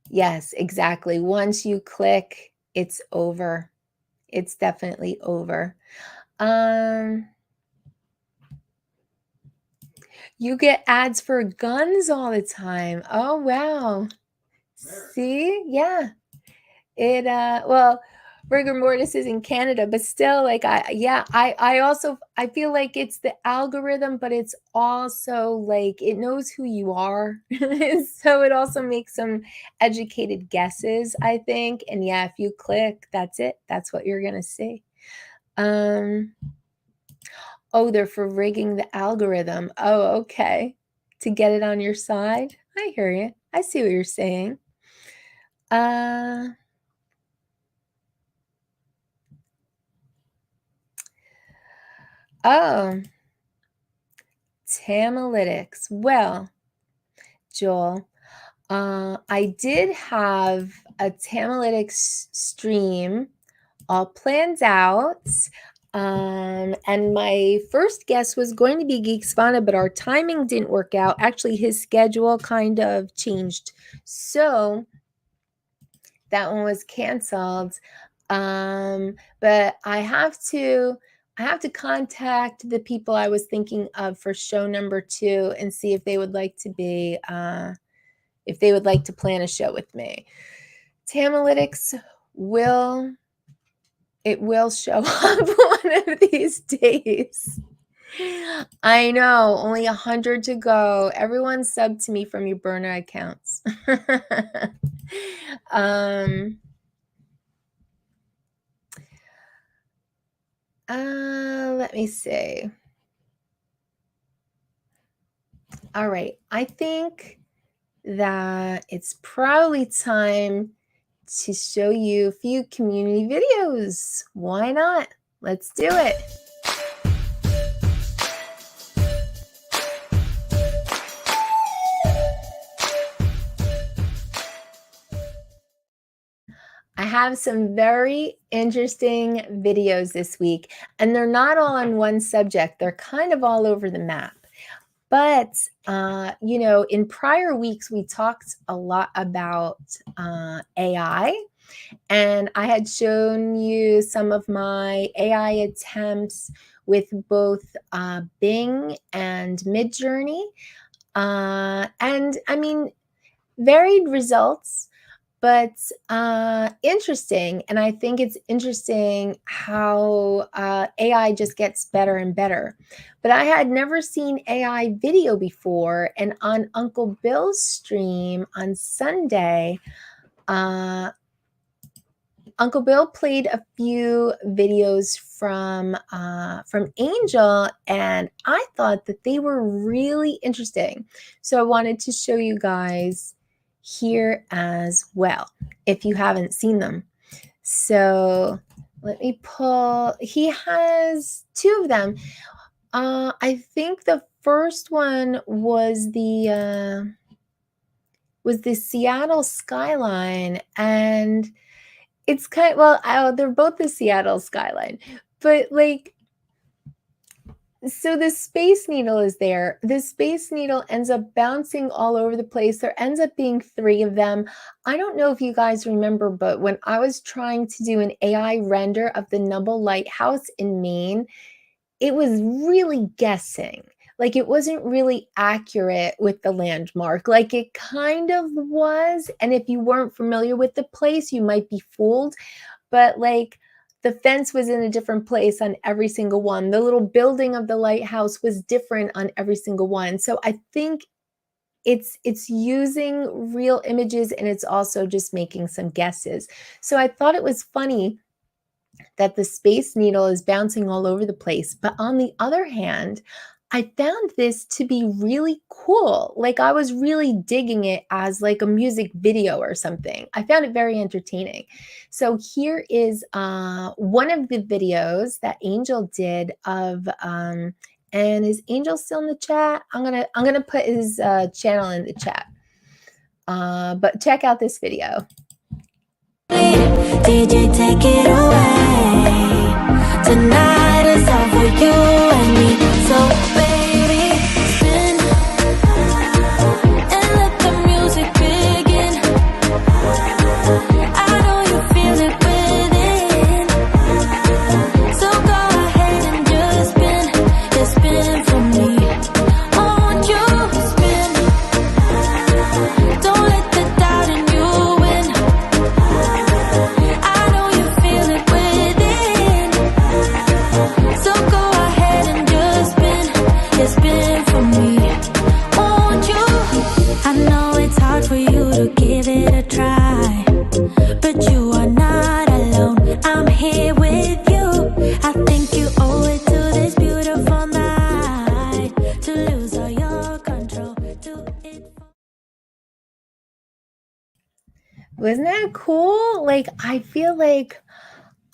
Yes, exactly. Once you click, it's over. It's definitely over. You get ads for guns all the time. Oh, wow. See? Yeah. It well, rigor mortis is in Canada, but still, like, I also I feel like it's the algorithm, but it's also like it knows who you are. So it also makes some educated guesses, I think. And yeah, if you click, that's it. That's what you're gonna see. Oh, they're for rigging the algorithm. Oh, okay. To get it on your side. I hear you. I see what you're saying. Oh, Tamalytics. Well, Joel, I did have a Tamalytics stream all planned out. And my first guest was going to be Geek Spana, but our timing didn't work out. Actually, his schedule kind of changed. So that one was canceled. But I have to contact the people I was thinking of for show number 2 and see if they would like to be if they would like to plan a show with me. Tamalytics will show up one of these days. I know, only 100 to go. Everyone sub to me from your burner accounts. Let me see. All right, I think that it's probably time to show you a few community videos. Why not? Let's do it. I have some very interesting videos this week, and they're not all on one subject. They're kind of all over the map. But, you know, in prior weeks, we talked a lot about AI, and I had shown you some of my AI attempts with both Bing and Midjourney. And I mean, varied results, but interesting. And I think it's interesting how AI just gets better and better. But I had never seen AI video before. And on Uncle Bill's stream on Sunday, Uncle Bill played a few videos from Angel, and I thought that they were really interesting. So I wanted to show you guys here as well, if you haven't seen them. So let me pull. He has 2 of them. I think the first one was the Seattle skyline, and it's kind of, well, they're both the Seattle skyline, but like, so the Space Needle is there. The Space Needle ends up bouncing all over the place. There ends up being 3 of them. I don't know if you guys remember, but when I was trying to do an AI render of the Nubble Lighthouse in Maine, it was really guessing. Like, it wasn't really accurate with the landmark. Like, it kind of was. And if you weren't familiar with the place, you might be fooled. But like, the fence was in a different place on every single one. The little building of the lighthouse was different on every single one. So I think it's using real images, and it's also just making some guesses. So I thought it was funny that the Space Needle is bouncing all over the place. But on the other hand, I found this to be really cool. Like I was really digging it as like a music video or something. I found it very entertaining. So here is one of the videos that Angel did of and is Angel still in the chat? I'm gonna put his channel in the chat. But check out this video. DJ, take it away. Tonight is all for you and me. So baby, spin and let the music begin. I know you feel it within. So go ahead and just spin. Just spin for me. I want you to spin. Don't let the doubt in you win. I know you feel it within. So go ahead and just spin. Just spin for me. Won't you? I know it's hard for you to give it a try, but you are not alone. I'm here with you. I think you owe it to this beautiful night to lose all your control. Do it. Wasn't that cool? Like, I feel like,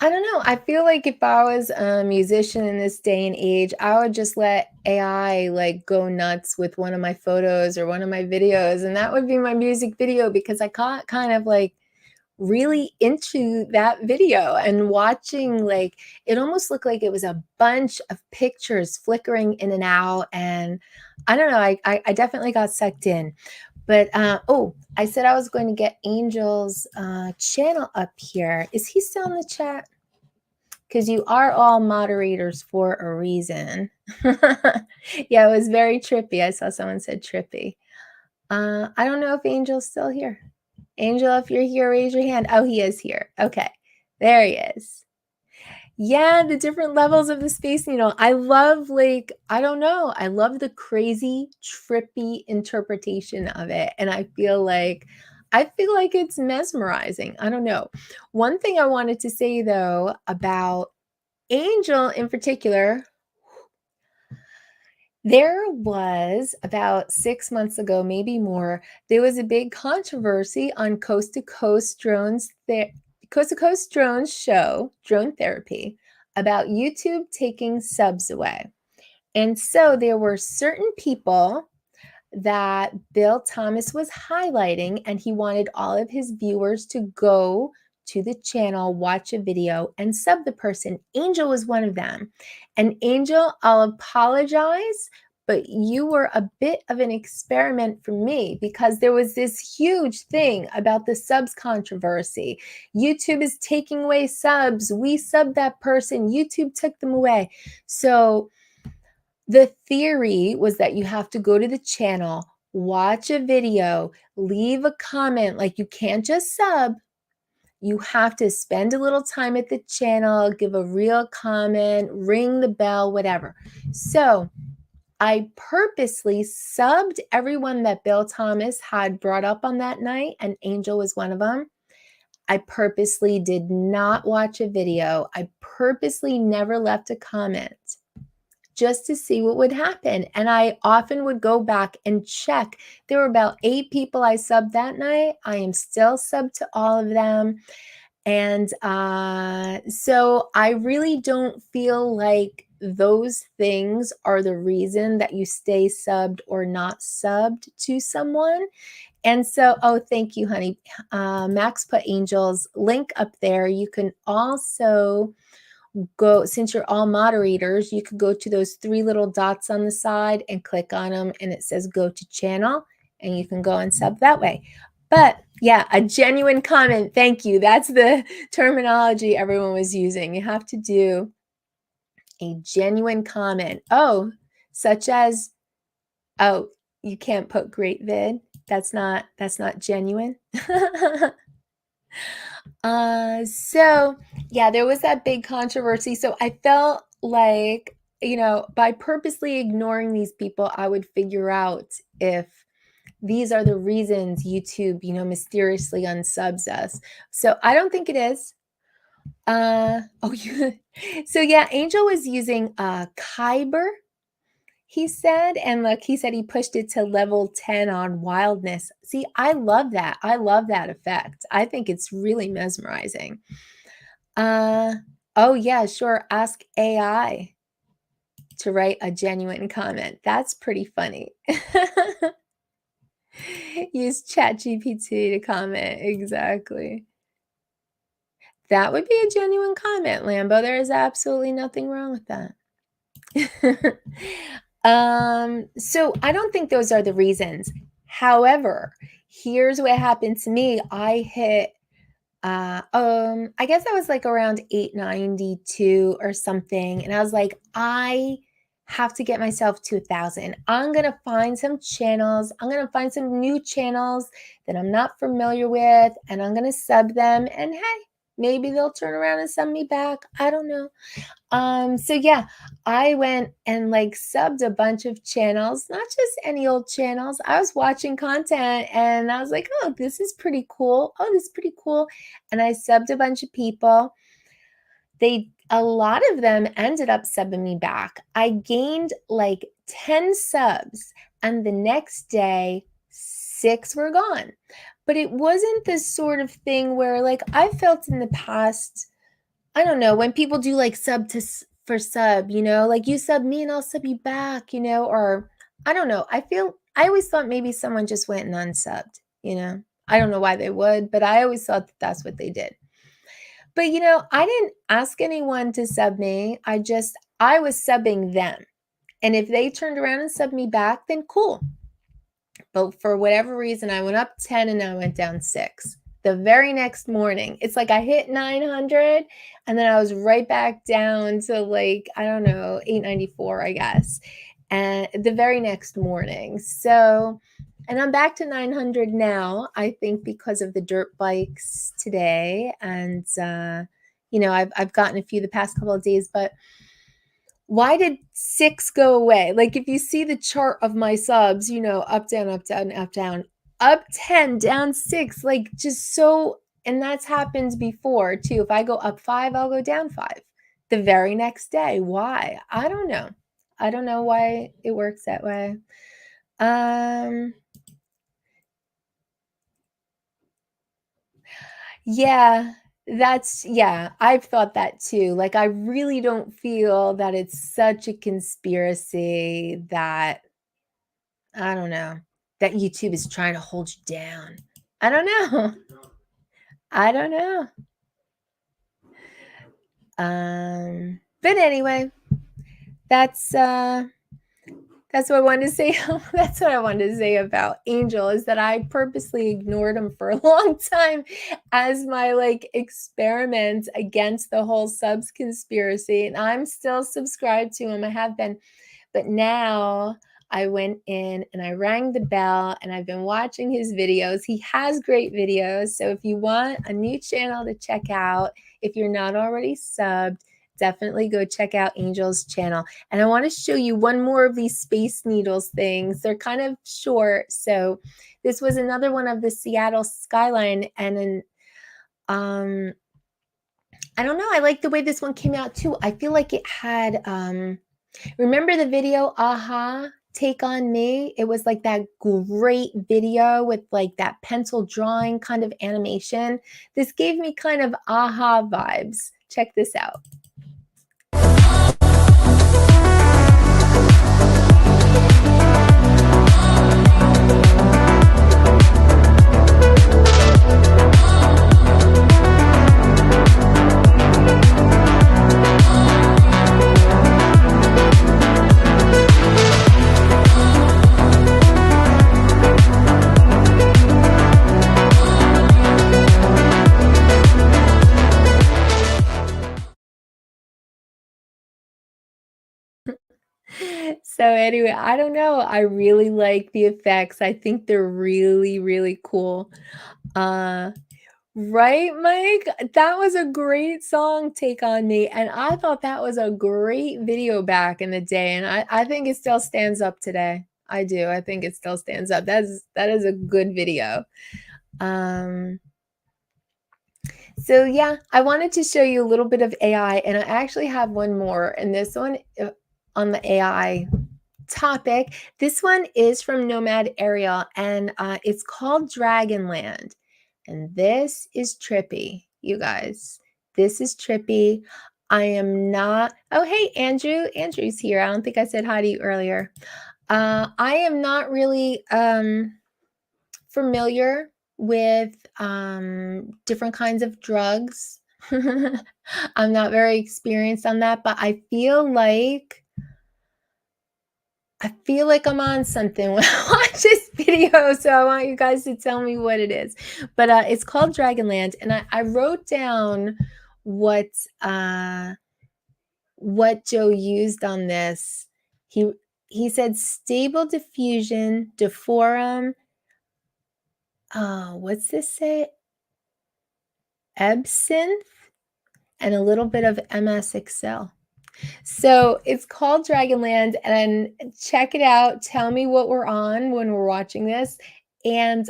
I don't know. I feel like if I was a musician in this day and age, I would just let AI like go nuts with one of my photos or one of my videos. And that would be my music video because I got kind of like really into that video and watching, like, it almost looked like it was a bunch of pictures flickering in and out. And I don't know, I definitely got sucked in. But oh, I said I was going to get Angel's channel up here. Is he still in the chat? Because you are all moderators for a reason. Yeah, it was very trippy. I saw someone said trippy. I don't know if Angel's still here. Angel, if you're here, raise your hand. Oh, he is here. Okay, there he is. Yeah, the different levels of the Space Needle. I love, like, I don't know. I love the crazy, trippy interpretation of it. And I feel like it's mesmerizing. I don't know. One thing I wanted to say, though, about Angel in particular, there was about 6 months ago, maybe more, there was a big controversy on Coast to Coast Drones show, Drone Therapy, about YouTube taking subs away. And so there were certain people that Bill Thomas was highlighting, and he wanted all of his viewers to go to the channel, watch a video, and sub the person. Angel was one of them. And Angel, I'll apologize, but you were a bit of an experiment for me because there was this huge thing about the subs controversy. YouTube is taking away subs. We subbed that person. YouTube took them away. So the theory was that you have to go to the channel, watch a video, leave a comment. Like, you can't just sub. You have to spend a little time at the channel, give a real comment, ring the bell, whatever. So I purposely subbed everyone that Bill Thomas had brought up on that night, and Angel was one of them. I purposely did not watch a video. I purposely never left a comment just to see what would happen. And I often would go back and check. There were about 8 people I subbed that night. I am still subbed to all of them. And so I really don't feel like those things are the reason that you stay subbed or not subbed to someone. And so, oh, thank you, honey. Max put Angel's link up there. You can also go, since you're all moderators, you could go to those 3 little dots on the side and click on them, and it says go to channel, and you can go and sub that way. But yeah, a genuine comment. Thank you. That's the terminology everyone was using. You have to do a genuine comment. Oh, such as, oh, you can't put great vid. That's not genuine. So yeah, there was that big controversy. So I felt like, you know, by purposely ignoring these people, I would figure out if these are the reasons YouTube, you know, mysteriously unsubs us. So I don't think it is. So yeah, Angel was using Kyber. he said. And look, he said he pushed it to level 10 on wildness. See, I love that. I love that effect. I think it's really mesmerizing. Oh yeah, sure. Ask AI to write a genuine comment. That's pretty funny. Use ChatGPT to comment. Exactly. That would be a genuine comment, Lambo. There is absolutely nothing wrong with that. So I don't think those are the reasons. However, here's what happened to me. I hit I guess I was like around 892 or something. And I was like, I have to get myself to 1,000. I'm going to find some channels. I'm going to find some new channels that I'm not familiar with, and I'm going to sub them. And hey, maybe they'll turn around and sub me back. I don't know. So yeah, I went and like subbed a bunch of channels, not just any old channels. I was watching content and I was like, oh, this is pretty cool. Oh, this is pretty cool. And I subbed a bunch of people. A lot of them ended up subbing me back. I gained like 10 subs, and the next day 6 were gone. But it wasn't this sort of thing where like I felt in the past, I don't know, when people do like for sub, you know, like you sub me and I'll sub you back, you know, or I don't know. I always thought maybe someone just went and unsubbed, you know. I don't know why they would, but I always thought that that's what they did. But, you know, I didn't ask anyone to sub me. I was subbing them. And if they turned around and subbed me back, then cool. But for whatever reason, I went up 10 and I went down 6. The very next morning, it's like I hit 900 and then I was right back down to like, I don't know, 894, I guess. And the very next morning. So, and I'm back to 900 now, I think because of the dirt bikes today. And, you know, I've gotten a few the past couple of days, but why did 6 go away? Like if you see the chart of my subs, you know, up, down, up, down, up, down, up 10, down 6, like just so, and that's happened before too. If I go up 5, I'll go down 5 the very next day. Why? I don't know. I don't know why it works that way. Yeah, I've thought that too. Like, I really don't feel that it's such a conspiracy that, I don't know, that YouTube is trying to hold you down. I don't know. I don't know. But anyway, that's what I wanted to say. That's what I wanted to say about Angel, is that I purposely ignored him for a long time as my like experiment against the whole subs conspiracy. And I'm still subscribed to him. I have been. But now I went in and I rang the bell and I've been watching his videos. He has great videos. So if you want a new channel to check out, if you're not already subbed, definitely go check out Angel's channel. And I want to show you one more of these Space Needles things. They're kind of short. So this was another one of the Seattle skyline. And then, I don't know. I like the way this one came out too. I feel like it had, remember the video, Aha, Take on Me? It was like that great video with like that pencil drawing kind of animation. This gave me kind of Aha vibes. Check this out. So anyway, I don't know. I really like the effects. I think they're really, really cool. Right, Mike? That was a great song, Take on Me. And I thought that was a great video back in the day. And I think it still stands up today. I do. I think it still stands up. That is a good video. So yeah, I wanted to show you a little bit of AI, and I actually have one more. And this one on the AI topic. This one is from Nomad Ariel, and it's called Dragonland. And this is trippy, you guys. This is trippy. I am not. Oh, hey, Andrew. Andrew's here. I don't think I said hi to you earlier. I am not really familiar with different kinds of drugs. I'm not very experienced on that, but I feel like I'm on something when I watch this video, so I want you guys to tell me what it is. But it's called Dragonland, and I wrote down what Joe used on this. He said stable diffusion, deforum. What's this say? Absinthe and a little bit of MS Excel. So it's called Dragonland, and check it out. Tell me what we're on when we're watching this, and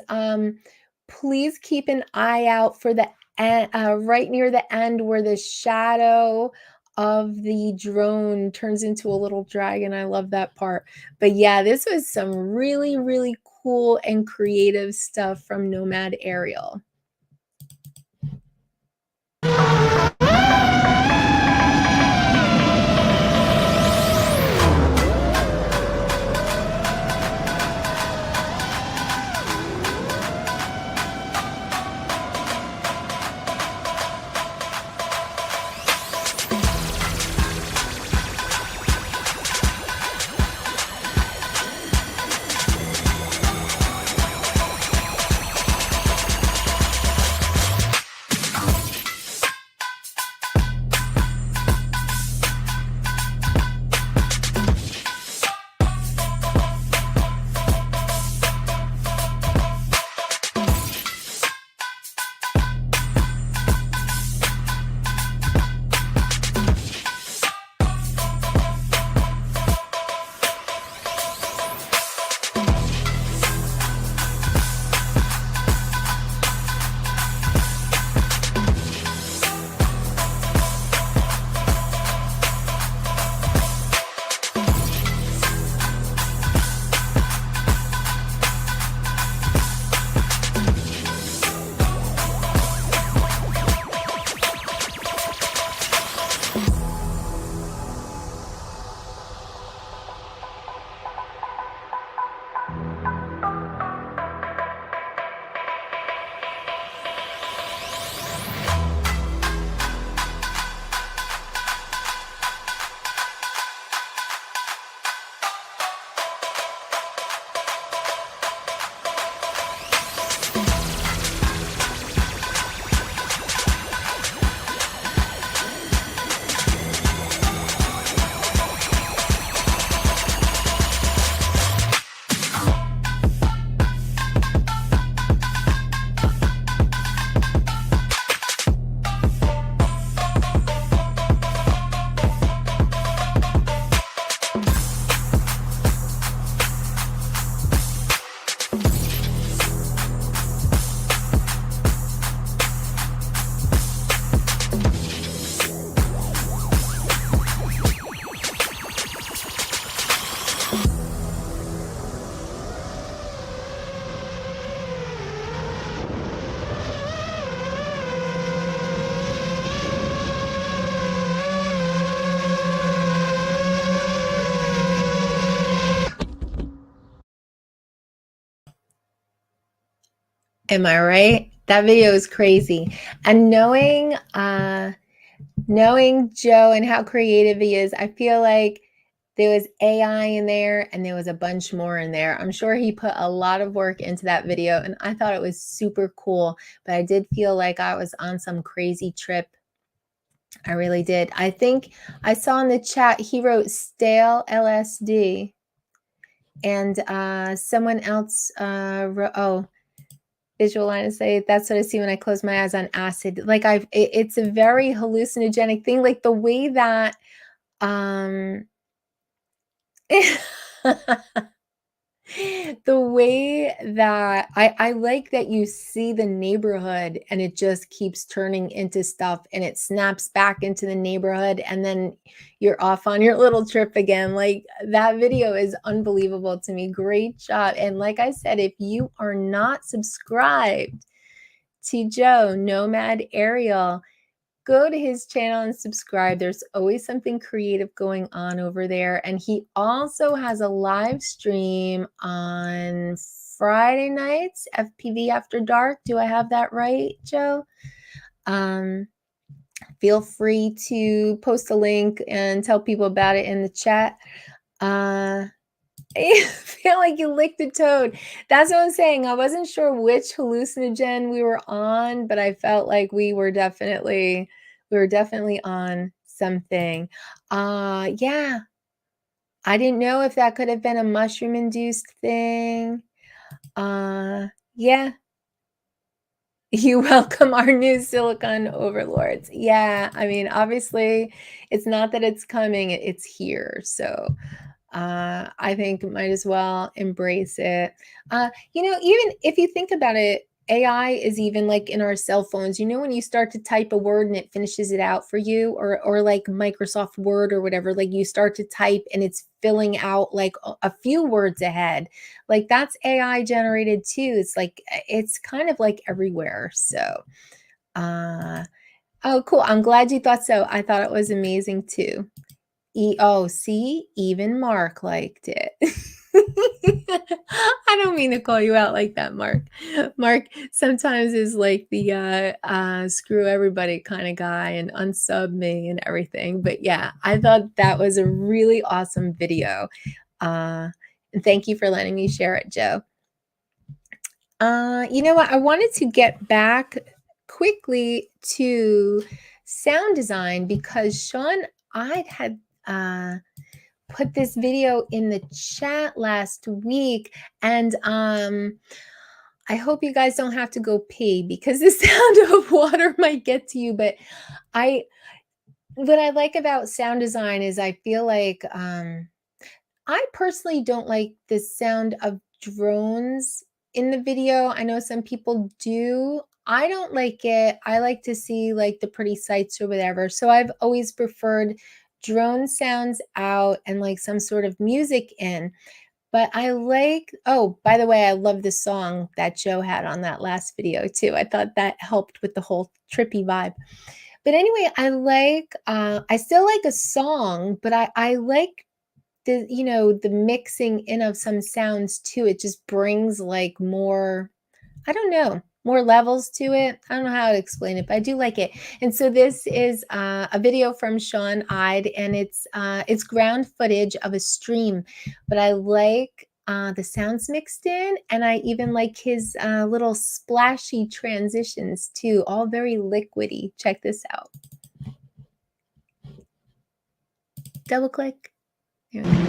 please keep an eye out for the right near the end where the shadow of the drone turns into a little dragon. I love that part. But yeah, this was some really, really cool and creative stuff from Nomad Ariel. Am I right? That video is crazy. And knowing Joe and how creative he is, I feel like there was AI in there and there was a bunch more in there. I'm sure he put a lot of work into that video, and I thought it was super cool, but I did feel like I was on some crazy trip. I really did. I think I saw in the chat, he wrote stale LSD, and someone else wrote, visual line to say, that's what I see when I close my eyes on acid. Like it's a very hallucinogenic thing. Like the way that, The way that I like that you see the neighborhood and it just keeps turning into stuff and it snaps back into the neighborhood and then you're off on your little trip again. Like that video is unbelievable to me. Great job. And like I said, if you are not subscribed to Joe Nomad Ariel, go to his channel and subscribe. There's always something creative going on over there. And he also has a live stream on Friday nights, FPV After Dark. Do I have that right, Joe? Feel free to post a link and tell people about it in the chat. I feel like you licked a toad. That's what I'm saying. I wasn't sure which hallucinogen we were on, but I felt like we were definitely on something. Yeah. I didn't know if that could have been a mushroom induced thing. Yeah. You welcome our new silicon overlords. Yeah, I mean, obviously, it's not that it's coming, it's here. So I think might as well embrace it. You know, even if you think about it, AI is even like in our cell phones. You know, when you start to type a word and it finishes it out for you, or like Microsoft Word or whatever, like you start to type and it's filling out like a few words ahead. Like that's AI generated too. It's like it's kind of like everywhere. So oh cool. I'm glad you thought so. I thought it was amazing too. Oh, see, even Mark liked it. I don't mean to call you out like that, Mark. Mark sometimes is like the screw everybody kind of guy and unsub me and everything. But yeah, I thought that was a really awesome video. And thank you for letting me share it, Joe. You know what? I wanted to get back quickly to sound design because Sean, I had put this video in the chat last week, and I hope you guys don't have to go pee because the sound of water might get to you. But what I like about sound design is I feel like I personally don't like the sound of drones in the video. I know some people do. I don't like it. I like to see like the pretty sights or whatever. So I've always preferred drone sounds out and like some sort of music in. But I like, oh, by the way, I love the song that Joe had on that last video too. I thought that helped with the whole trippy vibe. But anyway, I like, I still like a song, but I like the, you know, the mixing in of some sounds too. It just brings like more, I don't know, more levels to it. I don't know how to explain it, but I do like it. And so this is a video from Sean Ide, and it's ground footage of a stream, but I like the sounds mixed in, and I even like his little splashy transitions too, all very liquidy. Check this out. Double click. Here we go.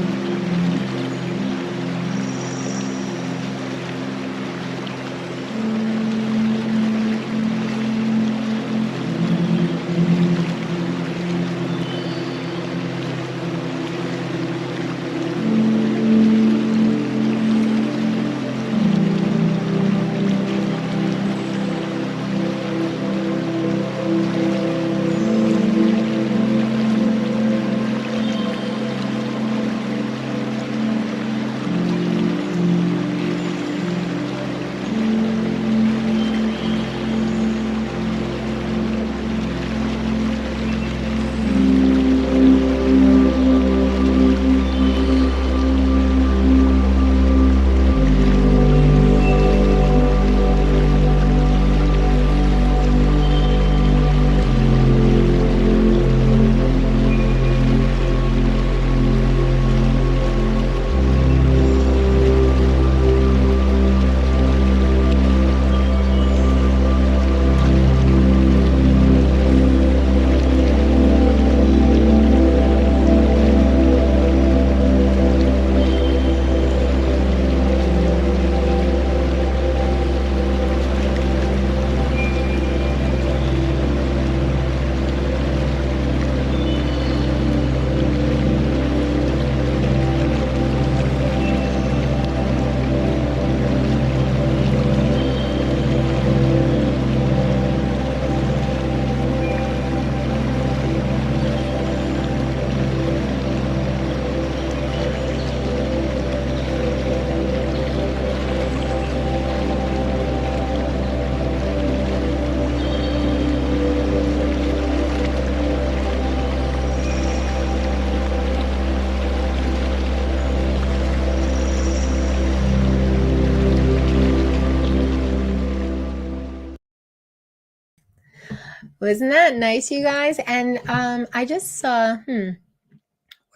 Wasn't that nice, you guys? And I just saw, where'd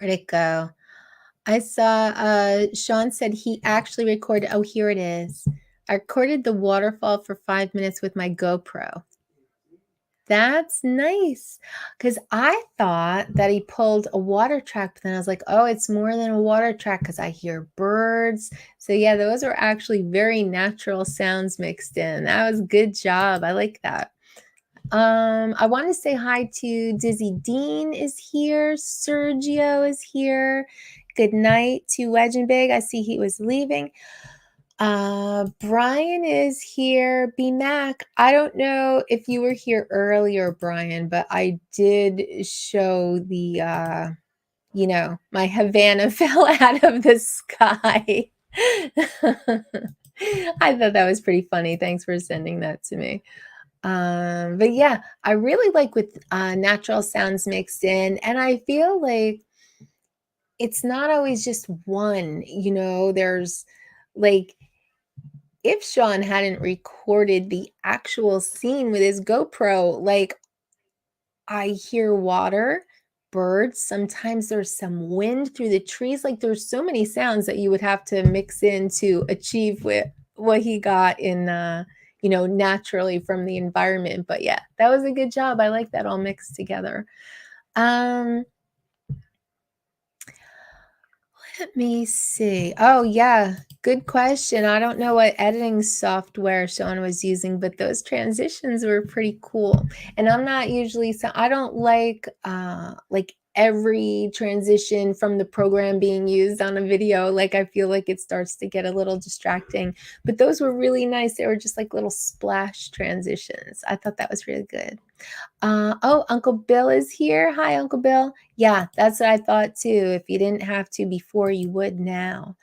it go? I saw Sean said he actually recorded, oh, here it is. I recorded the waterfall for 5 minutes with my GoPro. That's nice. Because I thought that he pulled a water track, but then I was like, oh, it's more than a water track because I hear birds. So yeah, those are actually very natural sounds mixed in. That was a good job. I like that. I want to say hi to Dizzy Dean is here. Sergio is here. Good night to Wedge and Big. I see he was leaving. Brian is here. B Mac. I don't know if you were here earlier, Brian, but I did show the you know, my Havana fell out of the sky. I thought that was pretty funny. Thanks for sending that to me. But yeah, I really like with natural sounds mixed in, and I feel like it's not always just one, you know, there's like if Sean hadn't recorded the actual scene with his GoPro, like I hear water, birds, sometimes there's some wind through the trees, like there's so many sounds that you would have to mix in to achieve with what he got in you know, naturally from the environment. But yeah, that was a good job. I like that all mixed together. Let me see. Oh, yeah. Good question. I don't know what editing software Sean was using, but those transitions were pretty cool. And I'm not usually, so I don't like every transition from the program being used on a video. Like I feel like it starts to get a little distracting, but those were really nice. They were just like little splash transitions. I thought that was really good. Oh, Uncle Bill is here. Hi, Uncle Bill. Yeah, that's what I thought too. If you didn't have to before, you would now.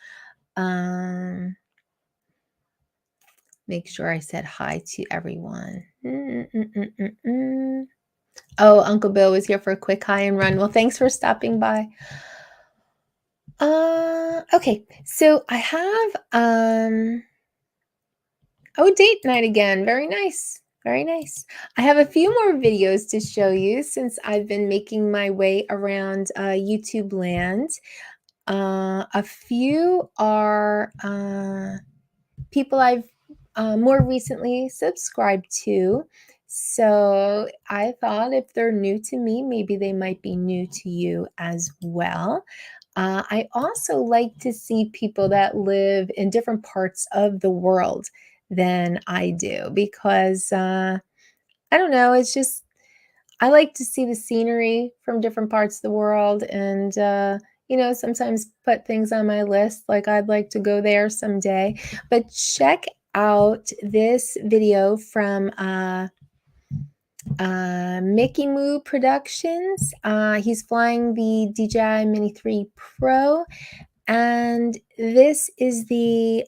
Make sure I said hi to everyone. Oh, Uncle Bill was here for a quick hi and run. Well, thanks for stopping by. Okay, so I have oh, date night again. Very nice. Very nice. I have a few more videos to show you since I've been making my way around YouTube land. A few are people I've more recently subscribed to. So I thought if they're new to me, maybe they might be new to you as well. I also like to see people that live in different parts of the world than I do because I don't know, it's just I like to see the scenery from different parts of the world and you know, sometimes put things on my list like I'd like to go there someday. But check out this video from Mickey Moo Productions. He's flying the DJI Mini 3 Pro, and this is the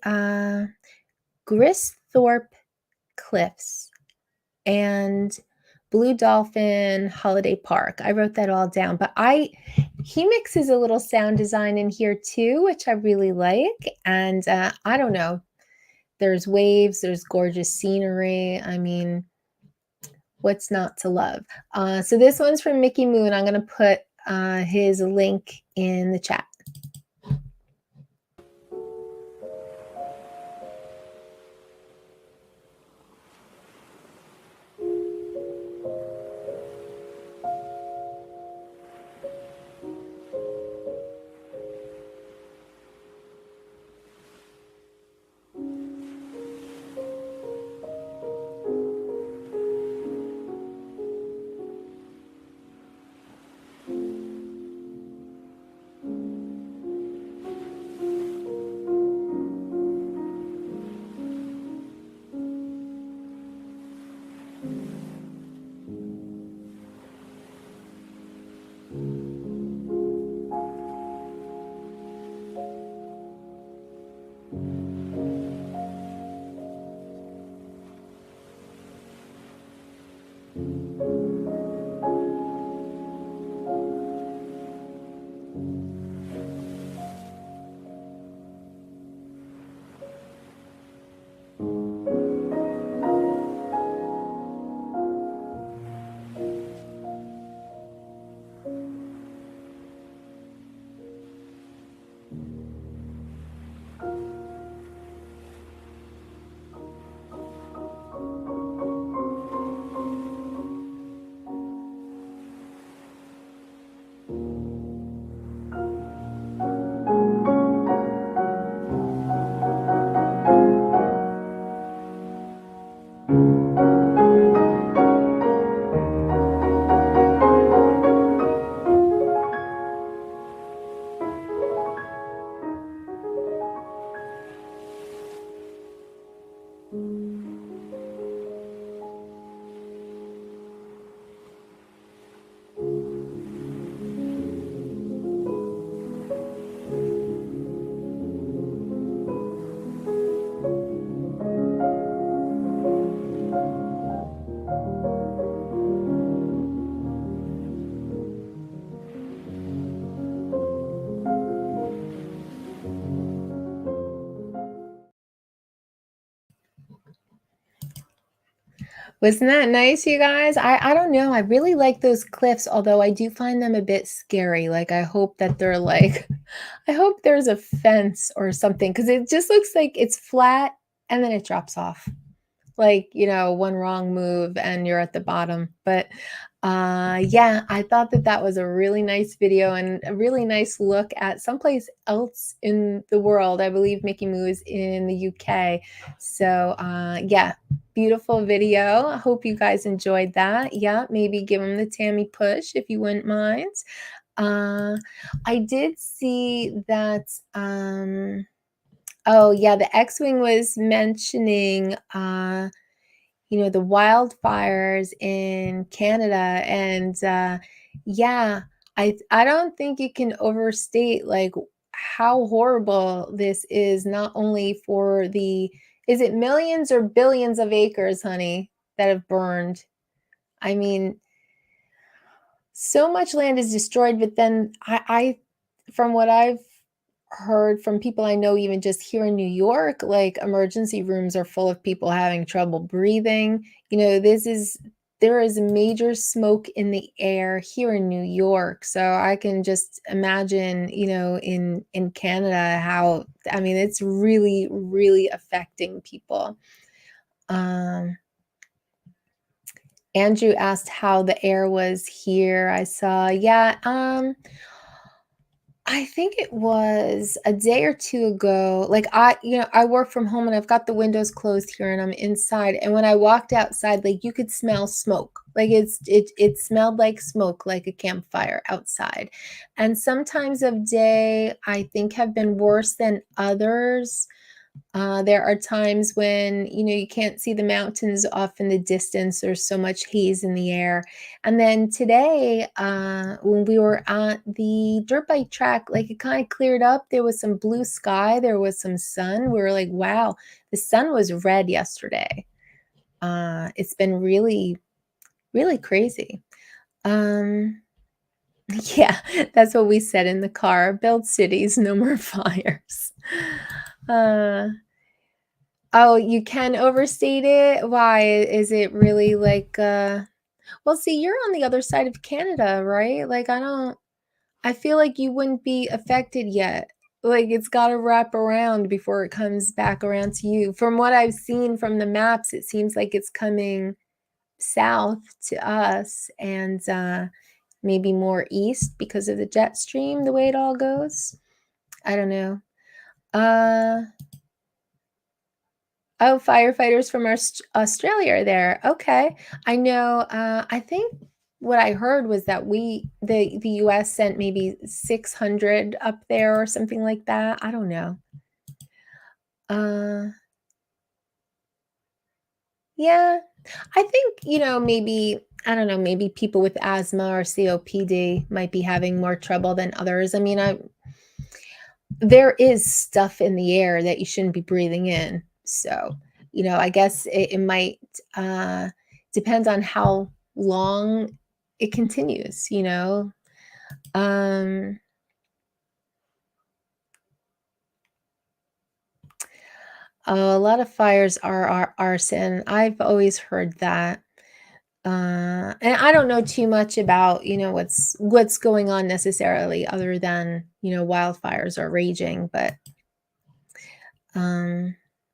Gristhorpe Cliffs and Blue Dolphin Holiday Park. I wrote that all down, but he mixes a little sound design in here too, which I really like. And I don't know, there's waves, there's gorgeous scenery. I mean, what's not to love? So this one's from Mickey Moo, and I'm going to put his link in the chat. Wasn't that nice, you guys? I don't know. I really like those cliffs, although I do find them a bit scary. Like I hope that they're like I hope there's a fence or something because it just looks like it's flat and then it drops off. Like, one wrong move and you're at the bottom. But yeah, I thought that that was a really nice video and a really nice look at someplace else in the world. I believe Mickey Moo is in the UK. So yeah, beautiful video. I hope you guys enjoyed that. Yeah, maybe give them the Tammie push if you wouldn't mind. I did see that oh yeah, the X-Wing was mentioning the wildfires in Canada and yeah, I don't think you can overstate like how horrible this is not only for is it millions or billions of acres, honey, that have burned? I mean, so much land is destroyed, but then I from what I've heard from people I know, even just here in New York, like emergency rooms are full of people having trouble breathing. There is major smoke in the air here in New York. So I can just imagine, in Canada, how, I mean, it's really, really affecting people. Andrew asked how the air was here. I saw, yeah, I think it was a day or two ago. Like I work from home and I've got the windows closed here and I'm inside. And when I walked outside, like you could smell smoke. Like it smelled like smoke, like a campfire outside. And some times of day I think have been worse than others. There are times when, you can't see the mountains off in the distance. There's so much haze in the air. And then today, when we were at the dirt bike track, like it kind of cleared up. There was some blue sky. There was some sun. We were like, wow, the sun was red yesterday. It's been really, really crazy. Yeah, that's what we said in the car. Build cities, no more fires. Oh, you can overstate it? Why? Is it really like, well, see, you're on the other side of Canada, right? Like, I feel like you wouldn't be affected yet. Like, it's got to wrap around before it comes back around to you. From what I've seen from the maps, it seems like it's coming south to us and maybe more east because of the jet stream, the way it all goes. I don't know. Oh, firefighters from Australia are there. Okay. I know, I think what I heard was that the US sent maybe 600 up there or something like that. I don't know. Yeah. I think, maybe, I don't know, maybe people with asthma or COPD might be having more trouble than others. I mean, there is stuff in the air that you shouldn't be breathing in. So, I guess it might depend on how long it continues, a lot of fires are arson. I've always heard that. And I don't know too much about, what's going on necessarily other than, wildfires are raging, but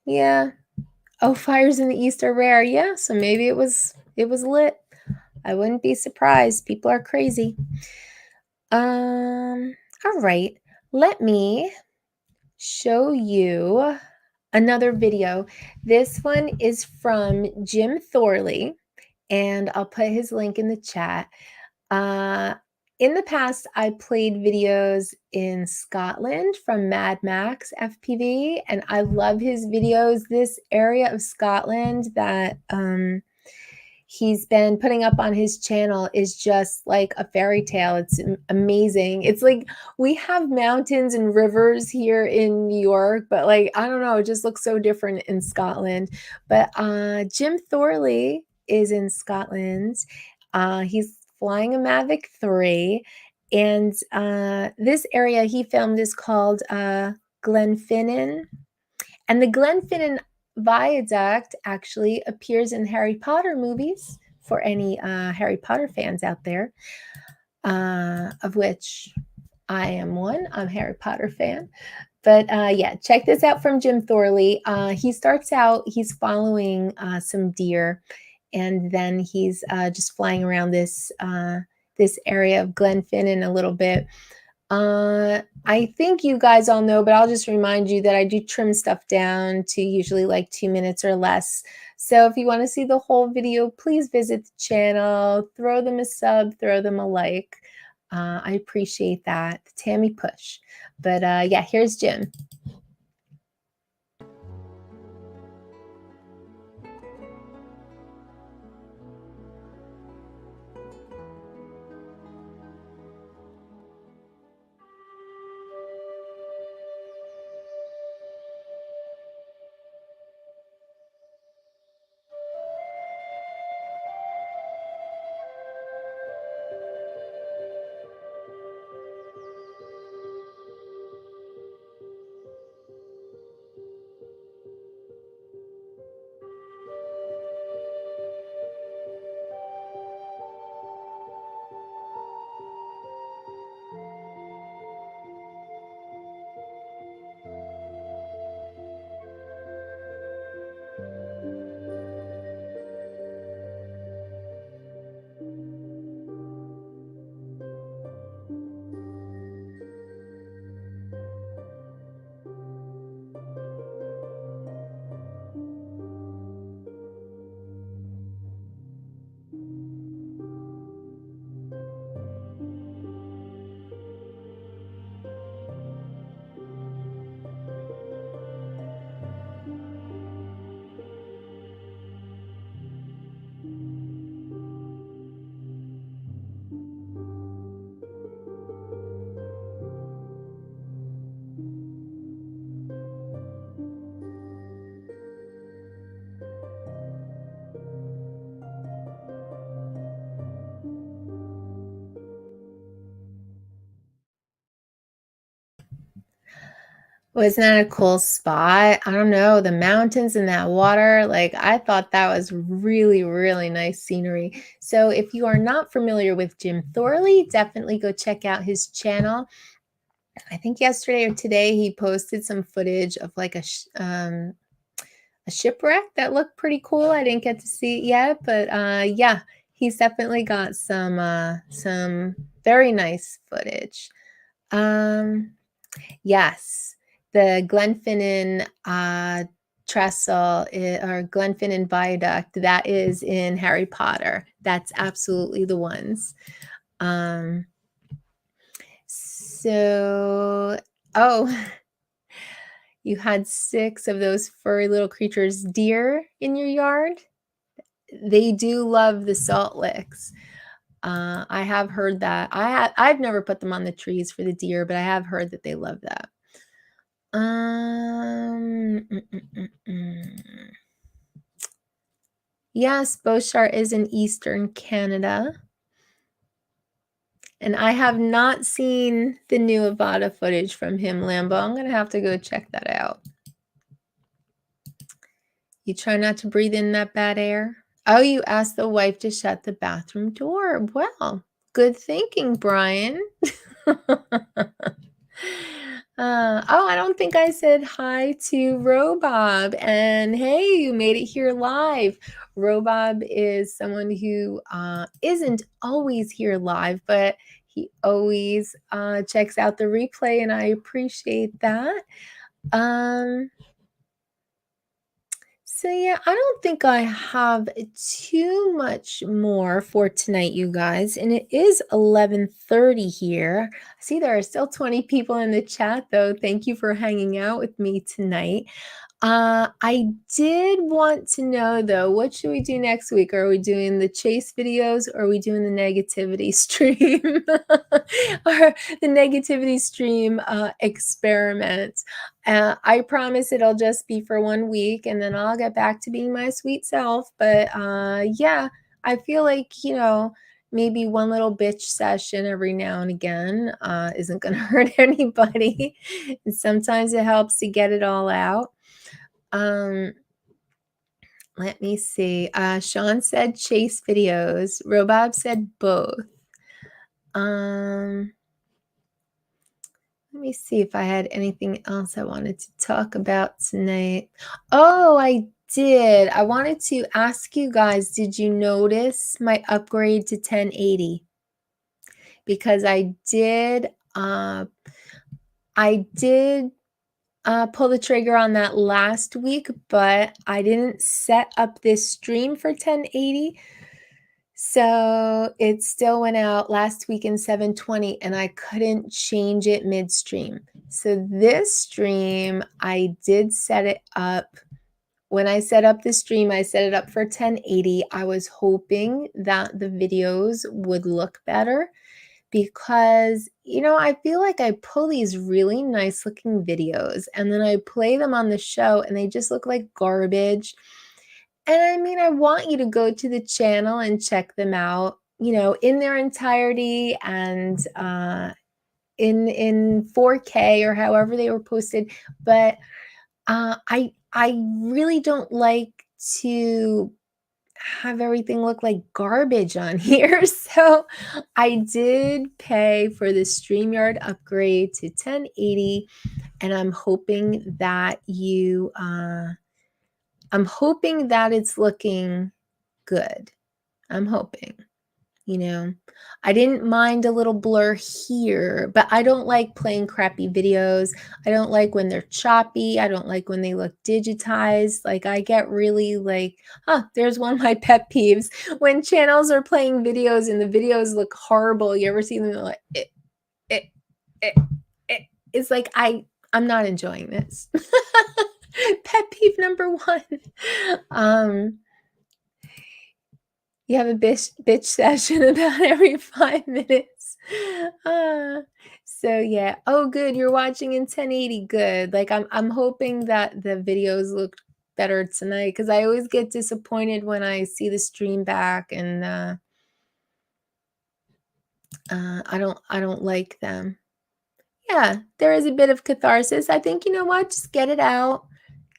yeah. Oh, fires in the east are rare. Yeah, so maybe it was lit. I wouldn't be surprised. People are crazy. All right. Let me show you another video. This one is from Jim Thorley, and I'll put his link in the chat. In the past, I played videos in Scotland from Mad Max FPV, and I love his videos. This area of Scotland that he's been putting up on his channel is just like a fairy tale. It's amazing. It's like we have mountains and rivers here in New York, but like, I don't know, it just looks so different in Scotland. But Jim Thorley is in Scotland. He's flying a Mavic 3, and this area he filmed is called Glenfinnan. And the Glenfinnan viaduct actually appears in Harry Potter movies for any Harry Potter fans out there, of which I am one. I'm a Harry Potter fan. But yeah, check this out from Jim Thorley. He starts out, he's following some deer, and then he's just flying around this this area of Glenfinnan a little bit. I think you guys all know, but I'll just remind you that I do trim stuff down to usually like 2 minutes or less. So if you want to see the whole video, please visit the channel, throw them a sub, throw them a like. I appreciate that. Tammie push. But yeah, here's Jim. Wasn't that a cool spot? I don't know, the mountains and that water, like I thought that was really, really nice scenery. So if you are not familiar with Jim Thorley, definitely go check out his channel. I think yesterday or today he posted some footage of like a shipwreck that looked pretty cool. I didn't get to see it yet, but yeah, he's definitely got some very nice footage. Yes. The Glenfinnan trestle or Glenfinnan viaduct, that is in Harry Potter. That's absolutely the ones. So, oh, you had 6 of those furry little creatures, deer, in your yard. They do love the salt licks. I have heard that. I've never put them on the trees for the deer, but I have heard that they love that. Yes, Beauchart is in Eastern Canada. And I have not seen the new Avada footage from him, Lambo. I'm going to have to go check that out. You try not to breathe in that bad air. Oh, you asked the wife to shut the bathroom door. Well, good thinking, Brian. Oh, I don't think I said hi to Robob. And hey, you made it here live. Robob is someone who isn't always here live, but he always checks out the replay, and I appreciate that. So yeah, I don't think I have too much more for tonight, you guys. And it is 11:30 here. I see there are still 20 people in the chat, though. Thank you for hanging out with me tonight. I did want to know, though, what should we do next week? Are we doing the chase videos, or are we doing the negativity stream? Or the negativity stream experiment? I promise it'll just be for 1 week, and then I'll get back to being my sweet self. But yeah, I feel like, you know, maybe one little bitch session every now and again isn't going to hurt anybody. And sometimes it helps to get it all out. Let me see. Sean said chase videos. Robob said both. Let me see if I had anything else I wanted to talk about tonight. Oh, I did. I wanted to ask you guys, did you notice my upgrade to 1080? Because I did pull the trigger on that last week, but I didn't set up this stream for 1080. So it still went out last week in 720 and I couldn't change it midstream. So this stream, I did set it up. When I set up the stream, I set it up for 1080. I was hoping that the videos would look better because, you know, I feel like I pull these really nice looking videos and then I play them on the show and they just look like garbage. And I mean, I want you to go to the channel and check them out, you know, in their entirety and in 4K or however they were posted. But I really don't like to have everything look like garbage on here. So I did pay for the StreamYard upgrade to 1080, and I'm hoping that it's looking good. I'm hoping, you know, I didn't mind a little blur here, but I don't like playing crappy videos. I don't like when they're choppy. I don't like when they look digitized. Like I get really like, there's one of my pet peeves when channels are playing videos and the videos look horrible. You ever see them like it's like I'm not enjoying this. Pet peeve number 1. You have a bitch session about every 5 minutes. So yeah. Oh, good. You're watching in 1080. Good. Like I'm hoping that the videos look better tonight because I always get disappointed when I see the stream back and I don't like them. Yeah, there is a bit of catharsis. I think, you know what? Just get it out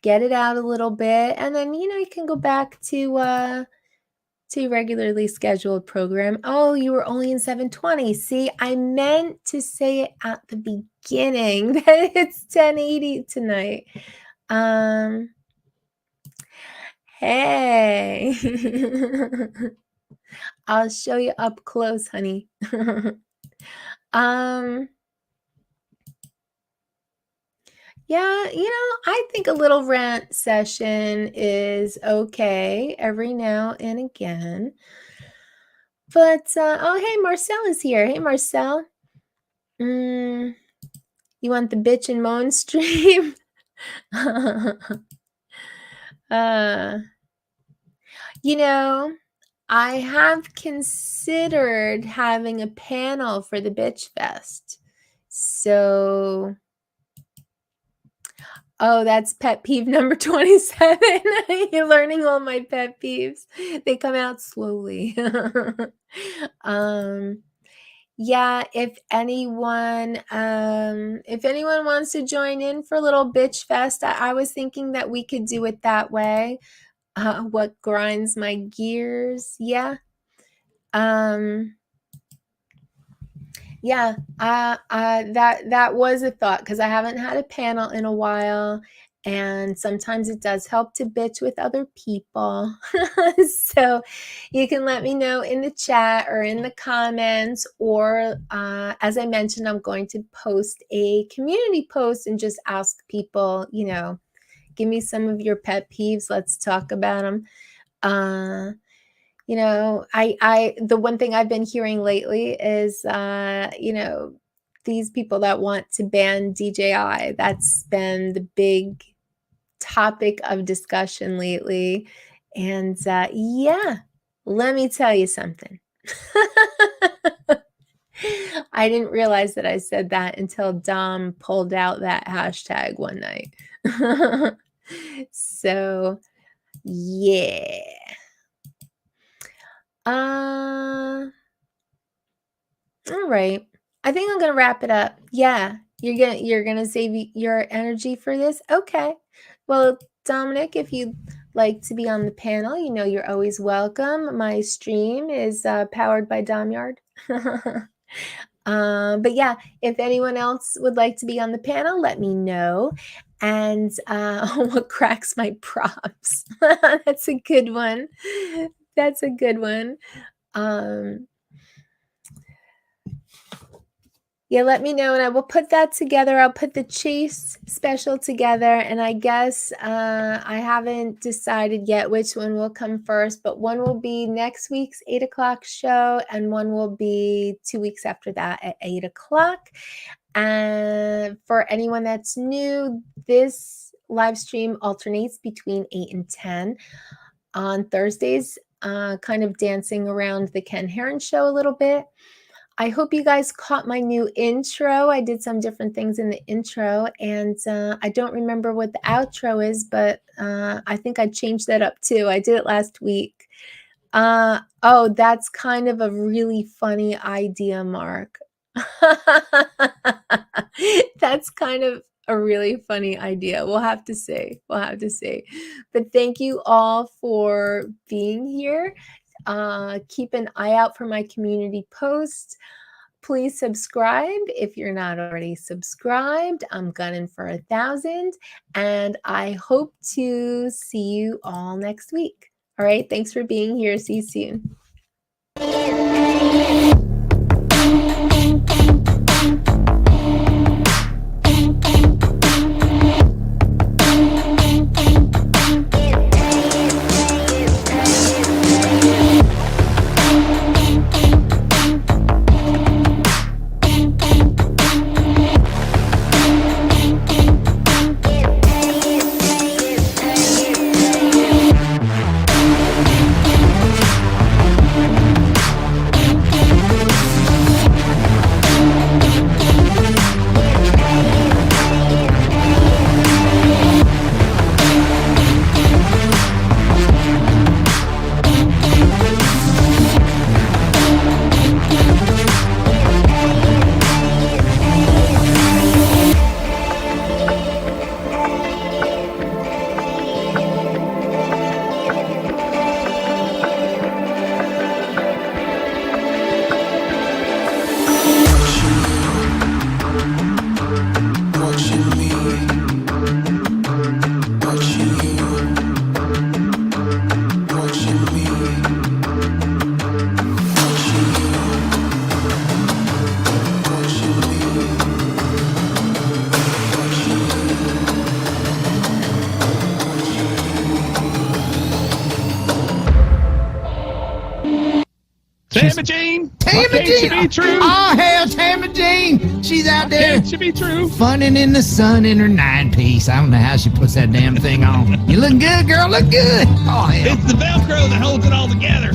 a little bit, and then, you know, you can go back to regularly scheduled program. Oh, you were only in 720. See, I meant to say it at the beginning that it's 1080 tonight. Hey. I'll show you up close, honey. Yeah, you know, I think a little rant session is okay every now and again. But, oh, hey, Marcel is here. Hey, Marcel. You want the bitch and moan stream? You know, I have considered having a panel for the Bitch Fest. So... Oh, that's pet peeve number 27. You're learning all my pet peeves. They come out slowly. Yeah, if anyone wants to join in for a little bitch fest, I was thinking that we could do it that way. What grinds my gears? Yeah. Yeah, that was a thought because I haven't had a panel in a while, and sometimes it does help to bitch with other people. So you can let me know in the chat or in the comments, or as I mentioned, I'm going to post a community post and just ask people, you know, give me some of your pet peeves. Let's talk about them. You know, the one thing I've been hearing lately is, you know, these people that want to ban DJI. That's been the big topic of discussion lately. And yeah, let me tell you something. I didn't realize that I said that until Dom pulled out that hashtag one night. So, yeah. All right. I think I'm gonna wrap it up. Yeah, you're gonna save your energy for this. Okay. Well, Dominic, if you'd like to be on the panel, you know you're always welcome. My stream is powered by Streamyard. But yeah, if anyone else would like to be on the panel, let me know. And what cracks my props? That's a good one. That's a good one. Yeah, let me know and I will put that together. I'll put the Chase special together, and I guess I haven't decided yet which one will come first, but one will be next week's 8 o'clock show and one will be 2 weeks after that at 8 o'clock. And for anyone that's new, this live stream alternates between 8 and 10 on Thursdays, kind of dancing around the Ken Heron show a little bit. I hope you guys caught my new intro. I did some different things in the intro, and I don't remember what the outro is, but I think I changed that up too. I did it last week. Oh, that's kind of a really funny idea, Mark. That's kind of a really funny idea. We'll have to see. We'll have to see. But thank you all for being here. Keep an eye out for my community posts. Please subscribe if you're not already subscribed. I'm gunning for 1,000, and I hope to see you all next week. All right, thanks for being here. See you soon. Tammie Jean. Tammie Jean. Be true. Oh, hell, Tammie Jean. She's out there. It should be true. Funning in the sun in her 9-piece. I don't know how she puts that damn thing on. You look good, girl. Look good. Oh, hell. It's the Velcro that holds it all together.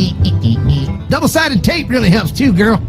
Double-sided tape really helps too, girl.